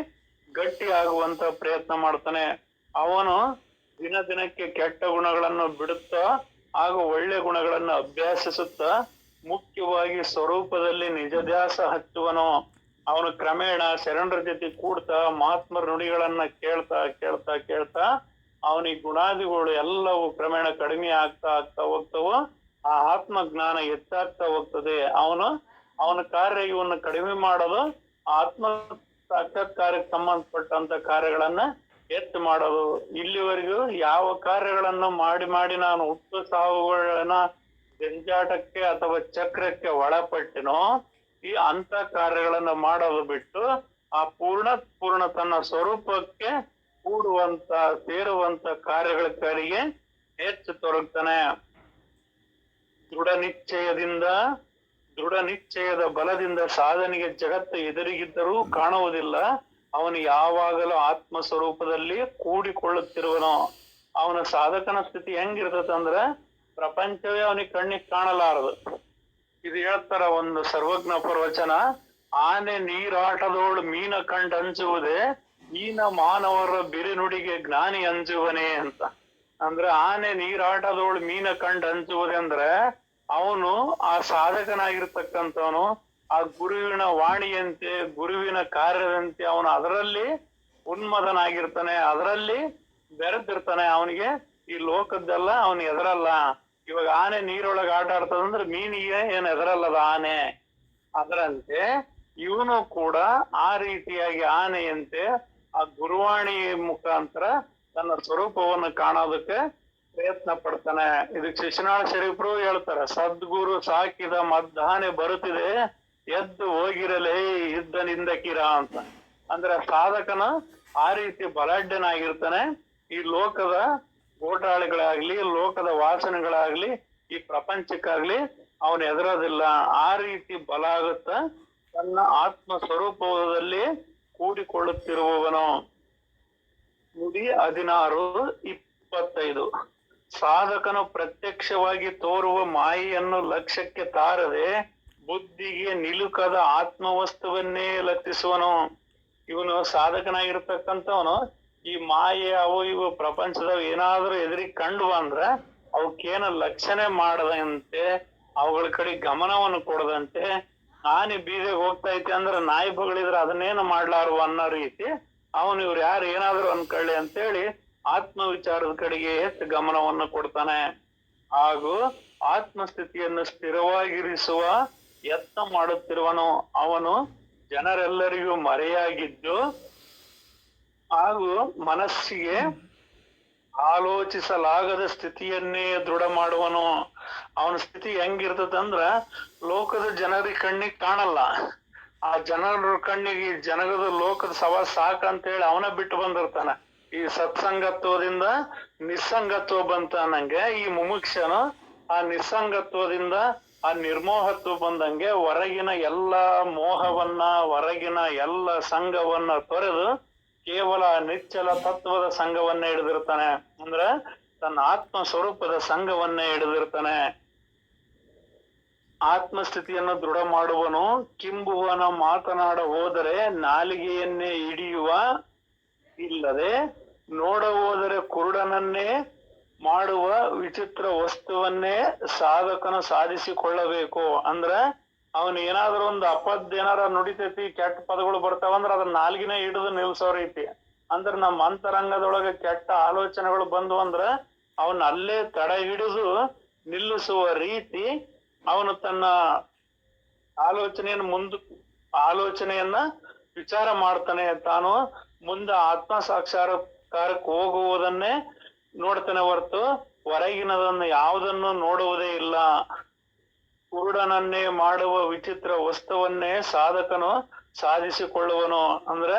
ಗಟ್ಟಿ ಆಗುವಂತ ಪ್ರಯತ್ನ ಮಾಡ್ತಾನೆ. ಅವನು ದಿನಕ್ಕೆ ಕೆಟ್ಟ ಗುಣಗಳನ್ನು ಬಿಡುತ್ತಾ ಹಾಗೂ ಒಳ್ಳೆ ಗುಣಗಳನ್ನು ಅಭ್ಯಾಸಿಸುತ್ತಾ ಮುಖ್ಯವಾಗಿ ಸ್ವರೂಪದಲ್ಲಿ ನಿಜದ್ಯಾಸ ಹಚ್ಚುವನು. ಅವನು ಕ್ರಮೇಣ ಶರಣರ ಜೊತೆ ಕೂಡ್ತಾ ಮಹಾತ್ಮರ ನುಡಿಗಳನ್ನ ಕೇಳ್ತಾ ಅವನಿಗೆ ಗುಣಾದಿಗಳು ಎಲ್ಲವೂ ಕ್ರಮೇಣ ಕಡಿಮೆ ಆಗ್ತಾ ಹೋಗ್ತವೋ. ಆ ಆತ್ಮ ಜ್ಞಾನ ಹೆಚ್ಚಾಗ್ತಾ ಹೋಗ್ತದೆ. ಅವನ ಕಾರ್ಯ ಇವನ್ನ ಕಡಿಮೆ ಮಾಡೋದು, ಆತ್ಮ ಸಾಕ್ಷಾತ್ಕಾರಕ್ಕೆ ಸಂಬಂಧಪಟ್ಟಂತ ಕಾರ್ಯಗಳನ್ನ ಹೆಚ್ಚು ಮಾಡೋದು. ಇಲ್ಲಿವರೆಗೂ ಯಾವ ಕಾರ್ಯಗಳನ್ನು ಮಾಡಿ ನಾನು ಹುಟ್ಟು ಸಾವುಗಳನ್ನ ಜಂಜಾಟಕ್ಕೆ ಅಥವಾ ಚಕ್ರಕ್ಕೆ ಒಳಪಟ್ಟಿನೋ, ಈ ಅಂತ ಕಾರ್ಯಗಳನ್ನ ಮಾಡೋದು ಬಿಟ್ಟು ಆ ಪೂರ್ಣ ತನ್ನ ಸ್ವರೂಪಕ್ಕೆ ಸೇರುವಂತ ಕಾರ್ಯಗಳ ಕಡೆಗೆ ಹೆಚ್ಚು ತೊಡಗ್ತಾನೆ. ದೃಢ ನಿಶ್ಚಯದ ಬಲದಿಂದ ಸಾಧನೆಗೆ ಜಗತ್ತು ಎದುರಿಗಿದ್ದರೂ ಕಾಣುವುದಿಲ್ಲ. ಅವನು ಯಾವಾಗಲೂ ಆತ್ಮ ಸ್ವರೂಪದಲ್ಲಿ ಕೂಡಿಕೊಳ್ಳುತ್ತಿರುವನು. ಅವನ ಸಾಧಕನ ಸ್ಥಿತಿ ಹೆಂಗಿರ್ತದಂದ್ರ ಪ್ರಪಂಚವೇ ಅವನಿಗೆ ಕಣ್ಣಿಗೆ ಕಾಣಲಾರದು. ಇದು ಹೇಳ್ತಾರ ಒಂದು ಸರ್ವಜ್ಞ ಪ್ರವಚನ. ಆನೆ ನೀರಾಟದೋಳು ಮೀನ ಕಂಡು ಅಂಜುವುದೇ, ಈನ ಮಾನವರ ಬಿರಿನುಡಿಗೆ ಜ್ಞಾನಿ ಅಂಜುವನೇ ಅಂತ. ಅಂದ್ರೆ ಆನೆ ನೀರಾಟದೋಳು ಮೀನ ಕಂಡು ಅಂಜುವುದೇ ಅಂದ್ರೆ ಅವನು ಆ ಸಾಧಕನಾಗಿರ್ತಕ್ಕಂಥವನು ಆ ಗುರುವಿನ ವಾಣಿಯಂತೆ, ಗುರುವಿನ ಕಾರ್ಯದಂತೆ ಅವನು ಅದರಲ್ಲಿ ಉನ್ಮದನಾಗಿರ್ತಾನೆ, ಅದರಲ್ಲಿ ಬೆರೆತಿರ್ತಾನೆ. ಅವನಿಗೆ ಈ ಲೋಕದ್ದೆಲ್ಲ ಅವನು ಎದರಲ್ಲ. ಇವಾಗ ಆನೆ ನೀರೊಳಗೆ ಆಟ ಆಡ್ತದಂದ್ರೆ ಮೀನಿಗೆ ಏನ್ ಎದರಲ್ಲದ ಆನೆ, ಅದರಂತೆ ಇವನು ಕೂಡ ಆ ರೀತಿಯಾಗಿ ಆನೆಯಂತೆ ಆ ಗುರುವಾಣಿ ಮುಖಾಂತರ ತನ್ನ ಸ್ವರೂಪವನ್ನು ಕಾಣೋದಕ್ಕೆ ಪ್ರಯತ್ನ ಪಡ್ತಾನೆ. ಇದಕ್ಕೆ ಶಿಶುನಾಳ ಶರೀಫರು ಹೇಳ್ತಾರೆ, ಸದ್ಗುರು ಸಾಕಿದ ಮದ್ದಾನೆ ಬರುತ್ತಿದೆ, ಎದ್ದು ಹೋಗಿರಲೇ ಯುದ್ಧನಿಂದ ಕಿರ ಅಂತ. ಅಂದ್ರೆ ಸಾಧಕನ ಆ ರೀತಿ ಬಲಾಢ್ಯನಾಗಿರ್ತಾನೆ. ಈ ಲೋಕದ ಓಟಾಳಿಗಳಾಗ್ಲಿ, ಲೋಕದ ವಾಸನೆಗಳಾಗ್ಲಿ, ಈ ಪ್ರಪಂಚಕ್ಕಾಗ್ಲಿ ಅವನು ಎದುರೋದಿಲ್ಲ. ಆ ರೀತಿ ಬಲ ಆಗುತ್ತಾ ತನ್ನ ಆತ್ಮ ಸ್ವರೂಪದಲ್ಲಿ ಕೂಡಿಕೊಳ್ಳುತ್ತಿರುವವನು. ನುಡಿ 16:25. ಸಾಧಕನು ಪ್ರತ್ಯಕ್ಷವಾಗಿ ತೋರುವ ಮಾಯೆಯನ್ನು ಲಕ್ಷ್ಯಕ್ಕೆ ತಾರದೆ ಬುದ್ಧಿಗೆ ನಿಲುಕದ ಆತ್ಮವಸ್ತುವನ್ನೇ ಲಕ್ಷಿಸುವನು. ಇವನು ಸಾಧಕನಾಗಿರ್ತಕ್ಕಂಥವನು ಈ ಮಾಯೆ ಅವು ಇವು ಪ್ರಪಂಚದವು ಏನಾದ್ರೂ ಎದುರಿಗೆ ಕಂಡು ಬಂದ್ರ ಅವಕ್ಕೇನ ಲಕ್ಷಣೆ ಮಾಡದಂತೆ, ಅವುಗಳ ಕಡೆ ಗಮನವನ್ನು ಕೊಡದಂತೆ, ಆನೆ ಬೀದಿಗೆ ಹೋಗ್ತಾ ಐತಿ ಅಂದ್ರೆ ನಾಯಿ ಬಗಳಿದ್ರೆ ಅದನ್ನೇನು ಮಾಡ್ಲಾರು ಅನ್ನೋ ರೀತಿ ಅವನು ಇವ್ರು ಯಾರು ಏನಾದ್ರು ಅನ್ಕೊಳ್ಳಿ ಅಂತೇಳಿ ಆತ್ಮ ವಿಚಾರದ ಕಡೆಗೆ ಹೆಚ್ಚು ಗಮನವನ್ನು ಕೊಡ್ತಾನೆ. ಹಾಗೂ ಆತ್ಮಸ್ಥಿತಿಯನ್ನು ಸ್ಥಿರವಾಗಿರಿಸುವ ಯತ್ನ ಮಾಡುತ್ತಿರುವನು. ಅವನು ಜನರೆಲ್ಲರಿಗೂ ಮರೆಯಾಗಿದ್ದು ಹಾಗೂ ಮನಸ್ಸಿಗೆ ಆಲೋಚಿಸಲಾಗದ ಸ್ಥಿತಿಯನ್ನೇ ದೃಢ ಮಾಡುವನು. ಅವನ ಸ್ಥಿತಿ ಹೆಂಗಿರ್ತದಂದ್ರ ಲೋಕದ ಜನರಿಗೆ ಕಣ್ಣಿಗೆ ಕಾಣಲ್ಲ. ಆ ಜನರ ಕಣ್ಣಿಗೆ ಜನಗದ ಲೋಕದ ಸವಾಸ ಸಾಕಂತೇಳಿ ಅವನ ಬಿಟ್ಟು ಬಂದಿರ್ತಾನ. ಈ ಸತ್ಸಂಗತ್ವದಿಂದ ನಿಸ್ಸಂಗತ್ವ ಬಂತ ನಂಗೆ ಈ ಮುಮುಕ್ಷನು ಆ ನಿಸ್ಸಂಗತ್ವದಿಂದ ಆ ನಿರ್ಮೋಹತ್ವ ಬಂದಂಗೆ ಹೊರಗಿನ ಎಲ್ಲ ಮೋಹವನ್ನ, ಹೊರಗಿನ ಎಲ್ಲ ಸಂಘವನ್ನ ತೊರೆದು ಕೇವಲ ನಿಚ್ಚಲ ತತ್ವದ ಸಂಘವನ್ನೇ ಹಿಡಿದಿರ್ತಾನೆ. ಅಂದ್ರೆ ತನ್ನ ಆತ್ಮ ಸ್ವರೂಪದ ಸಂಘವನ್ನೇ ಹಿಡಿದಿರ್ತಾನೆ. ಆತ್ಮಸ್ಥಿತಿಯನ್ನು ದೃಢ ಮಾಡುವನು. ಕಿಂಬುವನ ಮಾತನಾಡ ಹೋದರೆ ನಾಲಿಗೆಯನ್ನೇ ಹಿಡಿಯುವ, ಇಲ್ಲದೆ ನೋಡ ಹೋದರೆ ಕುರುಡನನ್ನೇ ಮಾಡುವ ವಿಚಿತ್ರ ವಸ್ತುವನ್ನೇ ಸಾಧಕನು ಸಾಧಿಸಿಕೊಳ್ಳಬೇಕು. ಅಂದ್ರ ಅವನ್ ಏನಾದ್ರು ಒಂದು ಅಪದ್ ಏನಾರ ನುಡಿತೈತಿ, ಕೆಟ್ಟ ಪದಗಳು ಬರ್ತಾವಂದ್ರ ಅದನ್ನ ನಾಲ್ಗಿನ ಹಿಡಿದು ನಿಲ್ಸೋರೈತಿ. ಅಂದ್ರ ನಮ್ಮ ಅಂತರಂಗದೊಳಗ ಕೆಟ್ಟ ಆಲೋಚನೆಗಳು ಬಂದು ಅಂದ್ರ ಅವನ್ ಅಲ್ಲೇ ತಡೆ ಹಿಡಿದು ನಿಲ್ಲಿಸುವ ರೀತಿ ಅವನು ತನ್ನ ಆಲೋಚನೆಯನ್ನ ವಿಚಾರ ಮಾಡ್ತಾನೆ. ತಾನು ಮುಂದೆ ಆತ್ಮ ಸಾಕ್ಷಾತ್ಕಾರಕ್ಕೆ ಹೋಗುವುದನ್ನೇ ನೋಡ್ತಾನೆ ಹೊರತು ಹೊರಗಿನದನ್ನು ಯಾವುದನ್ನು ನೋಡುವುದೇ ಇಲ್ಲ. ಕುರುಡನನ್ನೇ ಮಾಡುವ ವಿಚಿತ್ರ ವಸ್ತುವನ್ನೇ ಸಾಧಕನು ಸಾಧಿಸಿಕೊಳ್ಳುವನು. ಅಂದ್ರೆ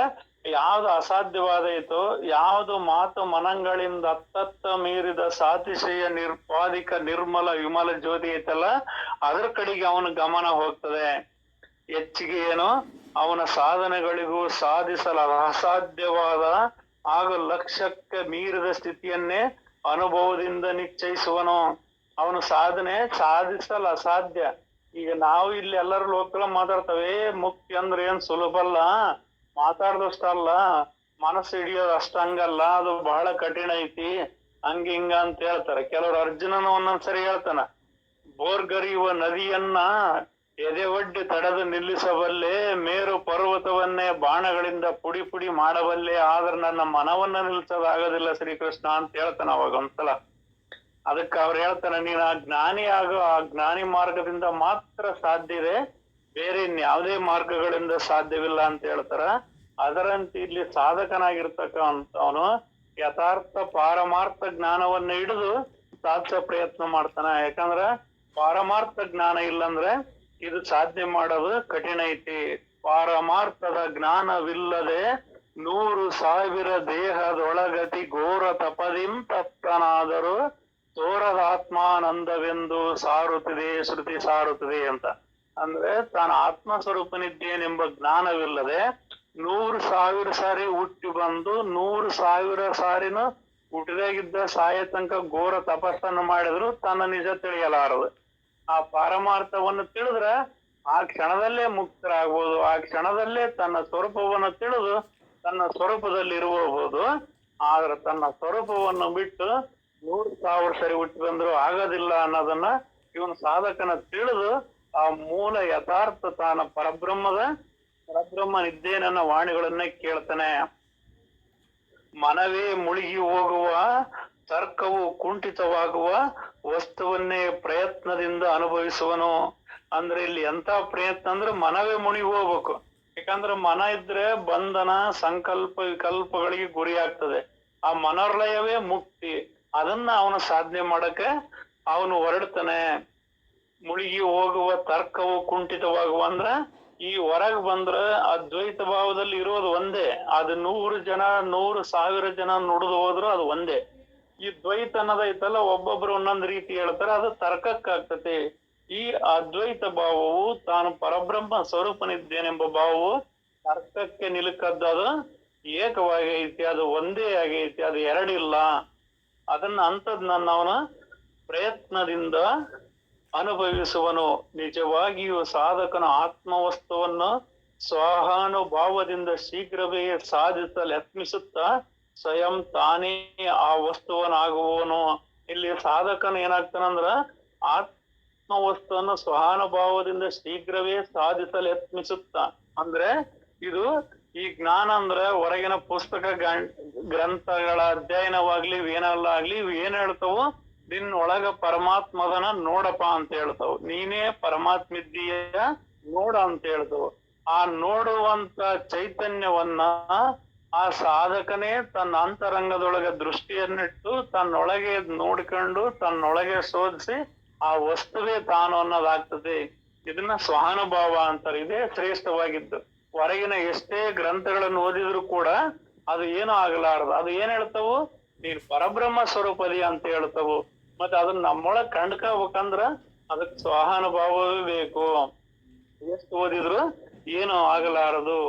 ಯಾವ್ದು ಅಸಾಧ್ಯವಾದೈತೋ, ಯಾವುದು ಮಾತು ಮನಗಳಿಂದ ಅತ್ತತ್ತ ಮೀರಿದ ಸಾತಿಶಯ ನಿರ್ಪಾದಿಕ ನಿರ್ಮಲ ವಿಮಲ ಜ್ಯೋತಿ ಐತಲ್ಲ, ಅದ್ರ ಕಡೆಗೆ ಅವನ ಗಮನ ಹೋಗ್ತದೆ. ಹೆಚ್ಚಿಗೆ ಏನು ಅವನ ಸಾಧನೆಗಳಿಗೂ ಸಾಧಿಸಲು ಅಸಾಧ್ಯವಾದ ಹಾಗೂ ಲಕ್ಷ್ಯಕ್ಕೆ ಮೀರಿದ ಸ್ಥಿತಿಯನ್ನೇ ಅನುಭವದಿಂದ ನಿಶ್ಚಯಿಸುವನು. ಅವನು ಸಾಧಿಸಲು ಅಸಾಧ್ಯ. ಈಗ ನಾವು ಇಲ್ಲಿ ಎಲ್ಲರೂ ಲೋಕಲ್ ಮಾತಾಡ್ತವೆ, ಮುಕ್ತಿ ಅಂದ್ರೆ ಏನ್ ಸುಲಭ ಅಲ್ಲ, ಮಾತಾಡ್ದಷ್ಟಲ್ಲ, ಮನಸ್ಸು ಹಿಡಿಯೋದು ಅಷ್ಟಂಗಲ್ಲ, ಅದು ಬಹಳ ಕಠಿಣ ಐತಿ, ಹಂಗ ಹಿಂಗ ಅಂತ ಹೇಳ್ತಾರೆ. ಕೆಲವರು ಅರ್ಜುನನ ಒಂದೊಂದ್ಸರಿ ಹೇಳ್ತಾನ, ಬೋರ್ಗರಿಯುವ ನದಿಯನ್ನ ಎದೆ ಒಡ್ಡಿ ತಡೆದು ನಿಲ್ಲಿಸಬಲ್ಲೆ, ಮೇರು ಪರ್ವತವನ್ನೇ ಬಾಣಗಳಿಂದ ಪುಡಿ ಪುಡಿ ಮಾಡಬಲ್ಲೆ, ಆದ್ರೆ ನನ್ನ ಮನವನ್ನ ನಿಲ್ಸೋದಾಗೋದಿಲ್ಲ ಶ್ರೀಕೃಷ್ಣ ಅಂತ ಹೇಳ್ತಾನ ಅವಾಗ ಒಂದ್ಸಲ. ಅದಕ್ಕೆ ಅವ್ರು ಹೇಳ್ತಾನೆ, ನೀನ್ ಆ ಜ್ಞಾನಿ ಮಾರ್ಗದಿಂದ ಮಾತ್ರ ಸಾಧ್ಯ ಇದೆ, ಬೇರೆ ಇನ್ಯಾವುದೇ ಮಾರ್ಗಗಳಿಂದ ಸಾಧ್ಯವಿಲ್ಲ ಅಂತ ಹೇಳ್ತಾರ. ಅದರಂತೆ ಇಲ್ಲಿ ಸಾಧಕನಾಗಿರ್ತಕ್ಕಂಥವನು ಯಥಾರ್ಥ ಪಾರಮಾರ್ಥ ಜ್ಞಾನವನ್ನ ಹಿಡಿದು ಸಾಧಿಸೋ ಪ್ರಯತ್ನ ಮಾಡ್ತಾನ. ಯಾಕಂದ್ರ ಪಾರಮಾರ್ಥ ಜ್ಞಾನ ಇಲ್ಲಂದ್ರೆ ಇದು ಸಾಧನೆ ಮಾಡೋದು ಕಠಿಣ ಐತಿ. ಪಾರಮಾರ್ಥದ ಜ್ಞಾನವಿಲ್ಲದೆ 100,000 ದೇಹದೊಳಗತಿ ಘೋರ ತಪದಿಂ ತಪ್ತನಾದರೂ ತೋರದ ಆತ್ಮಾನಂದವೆಂದು ಸಾರುತ್ತಿದೆ ಶ್ರುತಿ ಸಾರುತ್ತದೆ ಅಂತ. ಅಂದ್ರೆ ತಾನು ಆತ್ಮ ಸ್ವರೂಪನಿದ್ದೇನೆಂಬ ಜ್ಞಾನವಿಲ್ಲದೆ 100,000 ಸಾರಿ ಹುಟ್ಟಿ ಬಂದು 100,000 ಸಾರಿನ ಹುಟ್ಟಿದಾಗಿದ್ದ ಸಾಯ ತನಕ ಘೋರ ತಪಸ್ಸನ್ನು ಮಾಡಿದ್ರು ತನ್ನ ನಿಜ ತಿಳಿಯಲಾರದು. ಆ ಪಾರಮಾರ್ಥವನ್ನು ತಿಳಿದ್ರ ಆ ಕ್ಷಣದಲ್ಲೇ ಮುಕ್ತರಾಗ್ಬೋದು. ಆ ಕ್ಷಣದಲ್ಲೇ ತನ್ನ ಸ್ವರೂಪವನ್ನು ತಿಳಿದು ತನ್ನ ಸ್ವರೂಪದಲ್ಲಿ ಇರಬಹುದು. ಆದ್ರೆ ತನ್ನ ಸ್ವರೂಪವನ್ನು ಬಿಟ್ಟು 100,000 ಸರಿ ಹುಟ್ಟಿ ಬಂದ್ರು ಆಗೋದಿಲ್ಲ ಅನ್ನೋದನ್ನ ಇವನು ಸಾಧಕನ ತಿಳಿದು ಆ ಮೂಲ ಯಥಾರ್ಥ ತಾನ ಪರಬ್ರಹ್ಮನಿದ್ದೇನನ್ನ ವಾಣಿಗಳನ್ನೇ ಕೇಳ್ತಾನೆ. ಮನವೇ ಮುಳುಗಿ ಹೋಗುವ, ತರ್ಕವು ಕುಂಠಿತವಾಗುವ ವಸ್ತುವನ್ನೇ ಪ್ರಯತ್ನದಿಂದ ಅನುಭವಿಸುವನು. ಅಂದ್ರೆ ಇಲ್ಲಿ ಎಂತ ಪ್ರಯತ್ನ ಅಂದ್ರೆ ಮನವೇ ಮುಳುಗಿ ಹೋಗ್ಬೇಕು. ಯಾಕಂದ್ರೆ ಮನ ಇದ್ರೆ ಬಂಧನ ಸಂಕಲ್ಪ ವಿಕಲ್ಪಗಳಿಗೆ ಗುರಿ ಆಗ್ತದೆ. ಆ ಮನೋರ್ಲಯವೇ ಮುಕ್ತಿ. ಅದನ್ನ ಅವನು ಸಾಧನೆ ಮಾಡಕ್ಕೆ ಅವನು ಹೊರಡ್ತಾನೆ. ಮುಳುಗಿ ಹೋಗುವ, ತರ್ಕವು ಕುಂಠಿತವಾಗುವ ಅಂದ್ರ ಈ ಹೊರಗ್ ಬಂದ್ರ ಅದ್ವೈತ ಭಾವದಲ್ಲಿ ಇರೋದು ಒಂದೇ. ಅದು 100,000 ಜನ ನುಡಿದು ಹೋದ್ರು ಅದು ಒಂದೇ. ಈ ದ್ವೈತ ಅನ್ನೋದೈತಲ್ಲ, ಒಬ್ಬೊಬ್ರು ಒಂದೊಂದ್ ರೀತಿ ಹೇಳ್ತಾರೆ, ಅದು ತರ್ಕಕ್ಕಾಗ್ತತೆ. ಈ ಅದ್ವೈತ ಭಾವವು ತಾನು ಪರಬ್ರಹ್ಮ ಸ್ವರೂಪನಿದ್ದೇನೆಂಬ ಭಾವವು ತರ್ಕಕ್ಕೆ ನಿಲುಕದ್ದು ಏಕವಾಗಿ ಐತಿ. ಅದು ಒಂದೇ ಆಗೈತಿ, ಅದು ಎರಡಿಲ್ಲ. ಅದನ್ನ ಅಂತದ್ನ ಅವನ ಪ್ರಯತ್ನದಿಂದ ಅನುಭವಿಸುವನು. ನಿಜವಾಗಿಯೂ ಸಾಧಕನ ಆತ್ಮವಸ್ತುವನ್ನು ಸ್ವಾಹಾನುಭಾವದಿಂದ ಶೀಘ್ರವೇ ಸಾಧಿಸಲು ಯತ್ನಿಸುತ್ತಾ ಸ್ವಯಂ ತಾನೇ ಆ ವಸ್ತುವನ್ನಾಗುವನು. ಇಲ್ಲಿ ಸಾಧಕನ ಏನಾಗ್ತಾನಂದ್ರ ಆತ್ಮವಸ್ತುವನ್ನು ಸಹಾನುಭಾವದಿಂದ ಶೀಘ್ರವೇ ಸಾಧಿಸಲು ಯತ್ನಿಸುತ್ತ. ಅಂದ್ರೆ ಇದು ಈ ಜ್ಞಾನ ಅಂದ್ರ ಹೊರಗಿನ ಪುಸ್ತಕ ಗ್ರಂಥಗಳ ಅಧ್ಯಯನವಾಗ್ಲಿ ಏನಲ್ಲ ಆಗ್ಲಿ ಇವ್ ಏನ್ ಹೇಳ್ತಾವು, ನಿನ್ ಒಳಗ ಪರಮಾತ್ಮದನ ನೋಡಪ್ಪ ಅಂತ ಹೇಳ್ತಾವ. ನೀನೇ ಪರಮಾತ್ಮ ಇದ್ದೀಯ ನೋಡ ಅಂತ ಹೇಳ್ತಾವ. ಆ ನೋಡುವಂತ ಚೈತನ್ಯವನ್ನ ಆ ಸಾಧಕನೇ ತನ್ನ ಅಂತರಂಗದೊಳಗೆ ದೃಷ್ಟಿಯನ್ನಿಟ್ಟು ತನ್ನೊಳಗೆ ನೋಡ್ಕೊಂಡು ತನ್ನೊಳಗೆ ಶೋಧಿಸಿ ಆ ವಸ್ತುವೇ ತಾನು ಅನ್ನೋದಾಗ್ತದೆ. ಇದನ್ನ ಸ್ವಾನುಭಾವ ಅಂತಾರೆ. ಇದೇ ಶ್ರೇಷ್ಠವಾಗಿದ್ದು. ಹೊರಗಿನ ಎಷ್ಟೇ ಗ್ರಂಥಗಳನ್ನು ಓದಿದ್ರು ಕೂಡ ಅದು ಏನೂ ಆಗಲಾರದು. ಅದು ಏನ್ ಹೇಳ್ತಾವು, ನೀನ್ ಪರಬ್ರಹ್ಮ ಸ್ವರೂಪದಿ ಅಂತ ಹೇಳ್ತಾವು. ಮತ್ತೆ ಅದನ್ನ ನಮ್ಮೊಳಗ್ ಕಂಡ್ಕೋಬೇಕಂದ್ರ ಅದಕ್ಕೆ ಸ್ವಾಹಾನುಭಾವವೇ ಬೇಕು. ಎಷ್ಟು ಓದಿದ್ರು ಏನು ಆಗಲಾರದು.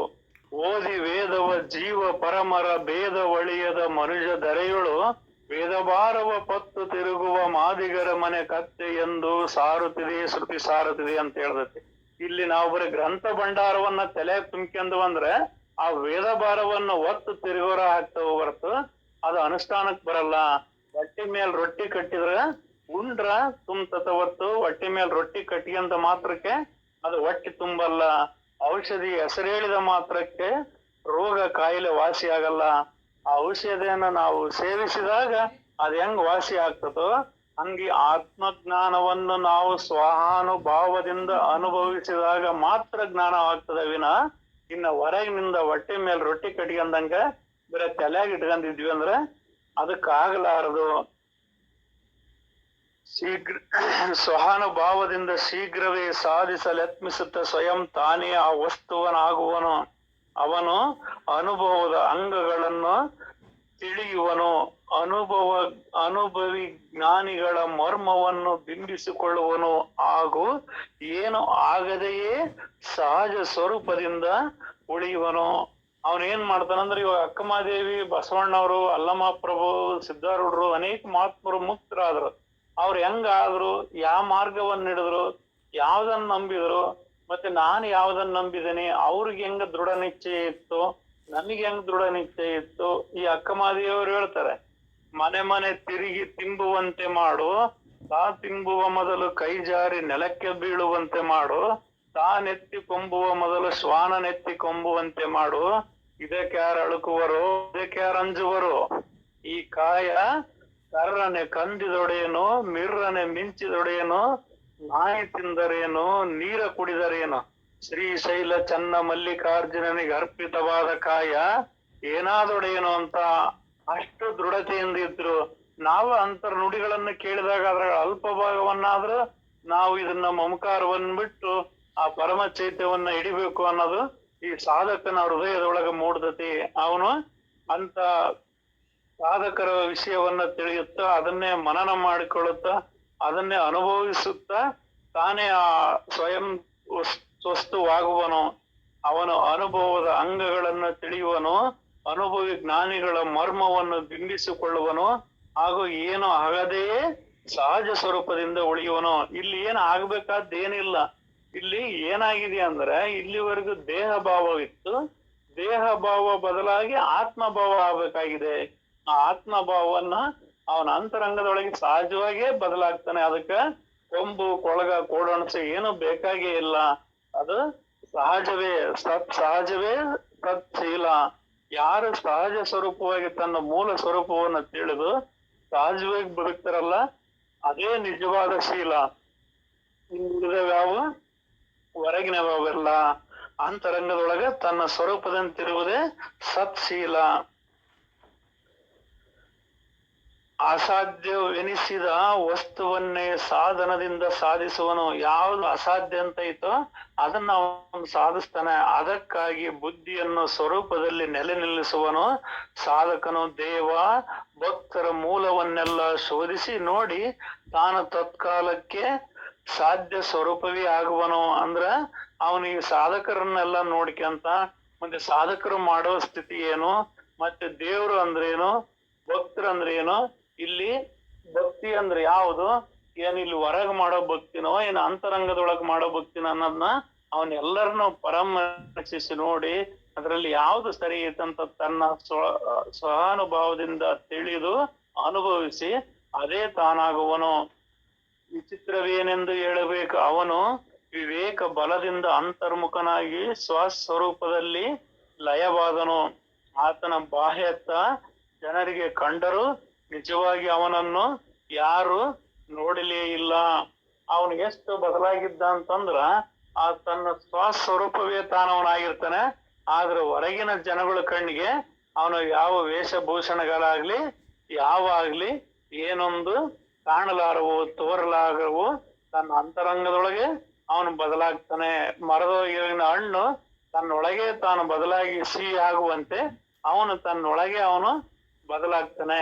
ಓದಿ ವೇದವ ಜೀವ ಪರಮರ ಭೇದ ಒಳಿಯದ ಮನುಜ ಧರೆಯೊಳು ವೇದಭಾರವ ಪತ್ತು ತಿರುಗುವ ಮಾದಿಗರ ಮನೆ ಕತ್ತೆ ಎಂದು ಸಾರುತ್ತಿದೆ, ಶ್ರುತಿ ಸಾರುತ್ತಿದೆ ಅಂತ ಹೇಳ್ದತಿ. ಇಲ್ಲಿ ನಾವು ಬರೀ ಗ್ರಂಥ ಭಂಡಾರವನ್ನ ತಲೆ ತುಂಬ್ಕೊಂಡು ಬಂದ್ರೆ ಆ ವೇದ ಭಾರವನ್ನು ಒತ್ತು ತಿರುಗೋರ ಆಗ್ತಾವ ಹೊರತು ಅದು ಅನುಷ್ಠಾನಕ್ ಬರಲ್ಲ. ಹೊಟ್ಟಿ ಮೇಲ್ ರೊಟ್ಟಿ ಕಟ್ಟಿದ್ರ ಉಂಡ್ರ ತುಂಬತತ ಹೊತ್ತು ಹೊಟ್ಟಿ ಮೇಲ್ ರೊಟ್ಟಿ ಕಟ್ಟಿಯಂತ ಮಾತ್ರಕ್ಕೆ ಅದು ಹೊಟ್ಟಿ ತುಂಬಲ್ಲ. ಔಷಧಿ ಹೆಸರೇಳಿದ ಮಾತ್ರಕ್ಕೆ ರೋಗ ಕಾಯಿಲೆ ವಾಸಿ ಆಗಲ್ಲ. ಆ ಔಷಧಿಯನ್ನ ನಾವು ಸೇವಿಸಿದಾಗ ಅದ್ ಹೆಂಗ್ ವಾಸಿ ಆಗ್ತದೋ ಹಂಗೆ ಆತ್ಮಜ್ಞಾನವನ್ನು ನಾವು ಸ್ವಾನುಭಾವದಿಂದ ಅನುಭವಿಸಿದಾಗ ಮಾತ್ರ ಜ್ಞಾನವಾಗ್ತದ ವಿನ ಇನ್ನ ಹೊರಗಿನಿಂದ ಹೊಟ್ಟೆ ಮೇಲೆ ರೊಟ್ಟಿ ಕಟ್ಕೊಂಡಂಗ ಬರೀ ತಲೆಯಾಗ ಇಟ್ಕೊಂಡಿದ್ವಿ ಅಂದ್ರೆ ಅದಕ್ಕಾಗಲಾರದು. ಶೀಘ್ರ ಸ್ವಾನುಭಾವದಿಂದ ಶೀಘ್ರವೇ ಸಾಧಿಸಲೆತ್ಮಿಸುತ್ತ ಸ್ವಯಂ ತಾನೇ ಆ ವಸ್ತುವನಾಗುವನು. ಅವನು ಅನುಭವದ ಅಂಗಗಳನ್ನು ತಿಳಿಯುವನು. ಅನುಭವಿ ಜ್ಞಾನಿಗಳ ಮರ್ಮವನ್ನು ಬಿಂಬಿಸಿಕೊಳ್ಳುವನು. ಹಾಗೂ ಏನು ಆಗದೆಯೇ ಸಹಜ ಸ್ವರೂಪದಿಂದ ಉಳಿಯುವನು. ಅವನೇನ್ ಮಾಡ್ತಾನಂದ್ರೆ ಇವಾಗ ಅಕ್ಕಮಹಾದೇವಿ, ಬಸವಣ್ಣವರು, ಅಲ್ಲಮ ಪ್ರಭು, ಸಿದ್ಧಾರೂಢರು ಅನೇಕ ಮಹಾತ್ಮರು ಮುಕ್ತರಾದ್ರು. ಅವ್ರು ಹೆಂಗಾದ್ರು, ಯಾವ ಮಾರ್ಗವನ್ನ ಹಿಡಿದ್ರು, ಯಾವ್ದನ್ನ ನಂಬಿದ್ರು, ಮತ್ತೆ ನಾನು ಯಾವ್ದನ್ನ ನಂಬಿದ್ದೇನೆ, ಅವ್ರಿಗೆ ಹೆಂಗ ದೃಢ ನಿಶ್ಚಯ ಇತ್ತು, ನನಗೆ ಹೆಂಗ್ ದೃಢ ನಿಶ್ಚಯ ಇತ್ತು. ಈ ಅಕ್ಕಮಹಾದೇವಿಯವರು ಹೇಳ್ತಾರೆ, ಮನೆ ಮನೆ ತಿರುಗಿ ತಿಂಬುವಂತೆ ಮಾಡು, ತಾ ತಿಂಬುವ ಮೊದಲು ಕೈ ಜಾರಿ ನೆಲಕ್ಕೆ ಬೀಳುವಂತೆ ಮಾಡು, ತಾ ನೆತ್ತಿ ಕೊಂಬುವ ಮೊದಲು ಶ್ವಾನ ನೆತ್ತಿ ಕೊಂಬುವಂತೆ ಮಾಡು. ಇದಕ್ಯಾರ ಅಳುಕುವರು, ಇದಕ್ಯಾರ ಅಂಜುವರು. ಈ ಕಾಯ ಕರ್ರನೆ ಕಂದಿದೊಡೆಯನು, ಮಿರ್ರನೆ ಮಿಂಚಿದೊಡೆಯನು, ನಾಯಿ ತಿಂದರೇನು, ನೀರ ಕುಡಿದರೇನು. ಶ್ರೀಶೈಲ ಚನ್ನ ಮಲ್ಲಿಕಾರ್ಜುನನಿಗೆ ಅರ್ಪಿತವಾದ ಕಾಯ ಏನಾದೊಡೆಯನು ಅಂತ ಅಷ್ಟು ದೃಢತೆಯಿಂದ ಇದ್ರು. ನಾವು ಅಂತರ ನುಡಿಗಳನ್ನು ಕೇಳಿದಾಗ ಅದರ ಅಲ್ಪ ಭಾಗವನ್ನಾದ್ರೂ ನಾವು ಇದನ್ನ ಮಮಕಾರವನ್ನ ಬಿಟ್ಟು ಆ ಪರಮ ಚೈತ್ಯವನ್ನ ಹಿಡಿಬೇಕು ಅನ್ನೋದು ಈ ಸಾಧಕನ ಹೃದಯದೊಳಗ ಮೂಡ್ತತಿ. ಅವನು ಅಂತ ಸಾಧಕರ ವಿಷಯವನ್ನ ತಿಳಿಯುತ್ತಾ ಅದನ್ನೇ ಮನನ ಮಾಡಿಕೊಳ್ಳುತ್ತಾ ಅದನ್ನೇ ಅನುಭವಿಸುತ್ತಾ ತಾನೇ ಆ ಸ್ವಯಂ ಸ್ವಸ್ತುವಾಗುವನು. ಅವನು ಅನುಭವದ ಅಂಗಗಳನ್ನು ತಿಳಿಯುವನು, ಅನುಭವಿ ಜ್ಞಾನಿಗಳ ಮರ್ಮವನ್ನು ಬಿಂಬಿಸಿಕೊಳ್ಳುವನು, ಹಾಗೂ ಏನು ಆಗದೆಯೇ ಸಹಜ ಸ್ವರೂಪದಿಂದ ಉಳಿಯುವನು. ಇಲ್ಲಿ ಏನು ಆಗ್ಬೇಕಾದ್ದೇನಿಲ್ಲ. ಇಲ್ಲಿ ಏನಾಗಿದೆ ಅಂದ್ರೆ ಇಲ್ಲಿವರೆಗೂ ದೇಹ ಭಾವವಿತ್ತು, ದೇಹ ಭಾವ ಬದಲಾಗಿ ಆತ್ಮ ಭಾವ ಆಗ್ಬೇಕಾಗಿದೆ. ಆ ಆತ್ಮ ಭಾವವನ್ನ ಅವನ ಅಂತರಂಗದೊಳಗೆ ಸಹಜವಾಗೇ ಬದಲಾಗ್ತಾನೆ. ಅದಕ್ಕೆ ಕೊಂಬು ಕೊಳಗ ಕೋಡಣಸೆ ಏನು ಬೇಕಾಗೇ ಇಲ್ಲ. ಅದು ಸಹಜವೇ ಸಹಜವೇ ಸತ್ಶೀಲ. ಯಾರು ಸಹಜ ಸ್ವರೂಪವಾಗಿ ತನ್ನ ಮೂಲ ಸ್ವರೂಪವನ್ನು ತಿಳಿದು ಸಹಜವಾಗಿ ಬದುಕ್ತಾರಲ್ಲ ಅದೇ ನಿಜವಾದ ಶೀಲ. ಉಳಿದವ್ಯಾವು ಹೊರಗಿನವೆಲ್ಲ. ಅಂತರಂಗದೊಳಗ ತನ್ನ ಸ್ವರೂಪದಂತಿರುವುದೇ ಸತ್ಶೀಲ. ಅಸಾಧ್ಯವೆನಿಸಿದ ವಸ್ತುವನ್ನೇ ಸಾಧನದಿಂದ ಸಾಧಿಸುವನು. ಯಾವ್ದು ಅಸಾಧ್ಯ ಅಂತ ಐತೋ ಅದನ್ನ ಅವನು ಸಾಧಿಸ್ತಾನೆ. ಅದಕ್ಕಾಗಿ ಬುದ್ಧಿಯನ್ನು ಸ್ವರೂಪದಲ್ಲಿ ನೆಲೆ ನಿಲ್ಲಿಸುವನು. ಸಾಧಕನು ದೇವ ಭಕ್ತರ ಮೂಲವನ್ನೆಲ್ಲ ಶೋಧಿಸಿ ನೋಡಿ ತಾನು ತತ್ಕಾಲಕ್ಕೆ ಸಾಧ್ಯ ಸ್ವರೂಪವೇ ಆಗುವನು. ಅಂದ್ರ ಅವನಿಗೆ ಸಾಧಕರನ್ನೆಲ್ಲ ನೋಡ್ಕೊಂತ ಮತ್ತೆ ಸಾಧಕರು ಮಾಡೋ ಸ್ಥಿತಿ ಏನು, ಮತ್ತೆ ದೇವ್ರು ಅಂದ್ರೇನು, ಭಕ್ತರು ಅಂದ್ರೆ ಏನು, ಇಲ್ಲಿ ಭಕ್ತಿ ಅಂದ್ರೆ ಯಾವುದು, ಏನ್ ಇಲ್ಲಿ ಹೊರಗ್ ಮಾಡೋ ಭಕ್ತಿನೋ ಏನ್ ಅಂತರಂಗದೊಳಗ್ ಮಾಡೋ ಭಕ್ತಿನೋ ಅನ್ನೋದನ್ನ ಅವನ್ನೆಲ್ಲರನ್ನು ಪರಾಮರ್ಶಿಸಿ ನೋಡಿ ಅದರಲ್ಲಿ ಯಾವ್ದು ಸರಿ ಐತಂತ ತನ್ನ ಸಹಾನುಭಾವದಿಂದ ತಿಳಿದು ಅನುಭವಿಸಿ ಅದೇ ತಾನಾಗುವನು. ವಿಚಿತ್ರವೇನೆಂದು ಹೇಳಬೇಕು, ಅವನು ವಿವೇಕ ಬಲದಿಂದ ಅಂತರ್ಮುಖನಾಗಿ ಸ್ವಸ್ವರೂಪದಲ್ಲಿ ಲಯವಾದನು. ಆತನ ಬಾಹ್ಯತ್ತ ಜನರಿಗೆ ಕಂಡರೂ ನಿಜವಾಗಿ ಅವನನ್ನು ಯಾರು ನೋಡಲೇ ಇಲ್ಲ. ಅವನು ಎಷ್ಟು ಬದಲಾಗಿದ್ದ ಅಂತಂದ್ರ ಆ ತನ್ನ ಸ್ವಸ್ವರೂಪವೇ ತಾನವನಾಗಿರ್ತಾನೆ. ಆದ್ರೆ ಹೊರಗಿನ ಜನಗಳ ಕಣ್ಣಿಗೆ ಅವನು ಯಾವ ವೇಷಭೂಷಣಗಳಾಗ್ಲಿ ಯಾವ ಆಗ್ಲಿ ಏನೊಂದು ಕಾಣಲಾರವು ತೋರಲಾರವು. ತನ್ನ ಅಂತರಂಗದೊಳಗೆ ಅವನು ಬದಲಾಗ್ತಾನೆ. ಮರದೊಳಗಿನ ಹಣ್ಣು ತನ್ನೊಳಗೆ ತಾನು ಬದಲಾಗಿ ಸಿಹಿ ಆಗುವಂತೆ ಅವನು ತನ್ನೊಳಗೆ ಅವನು ಬದಲಾಗ್ತಾನೆ.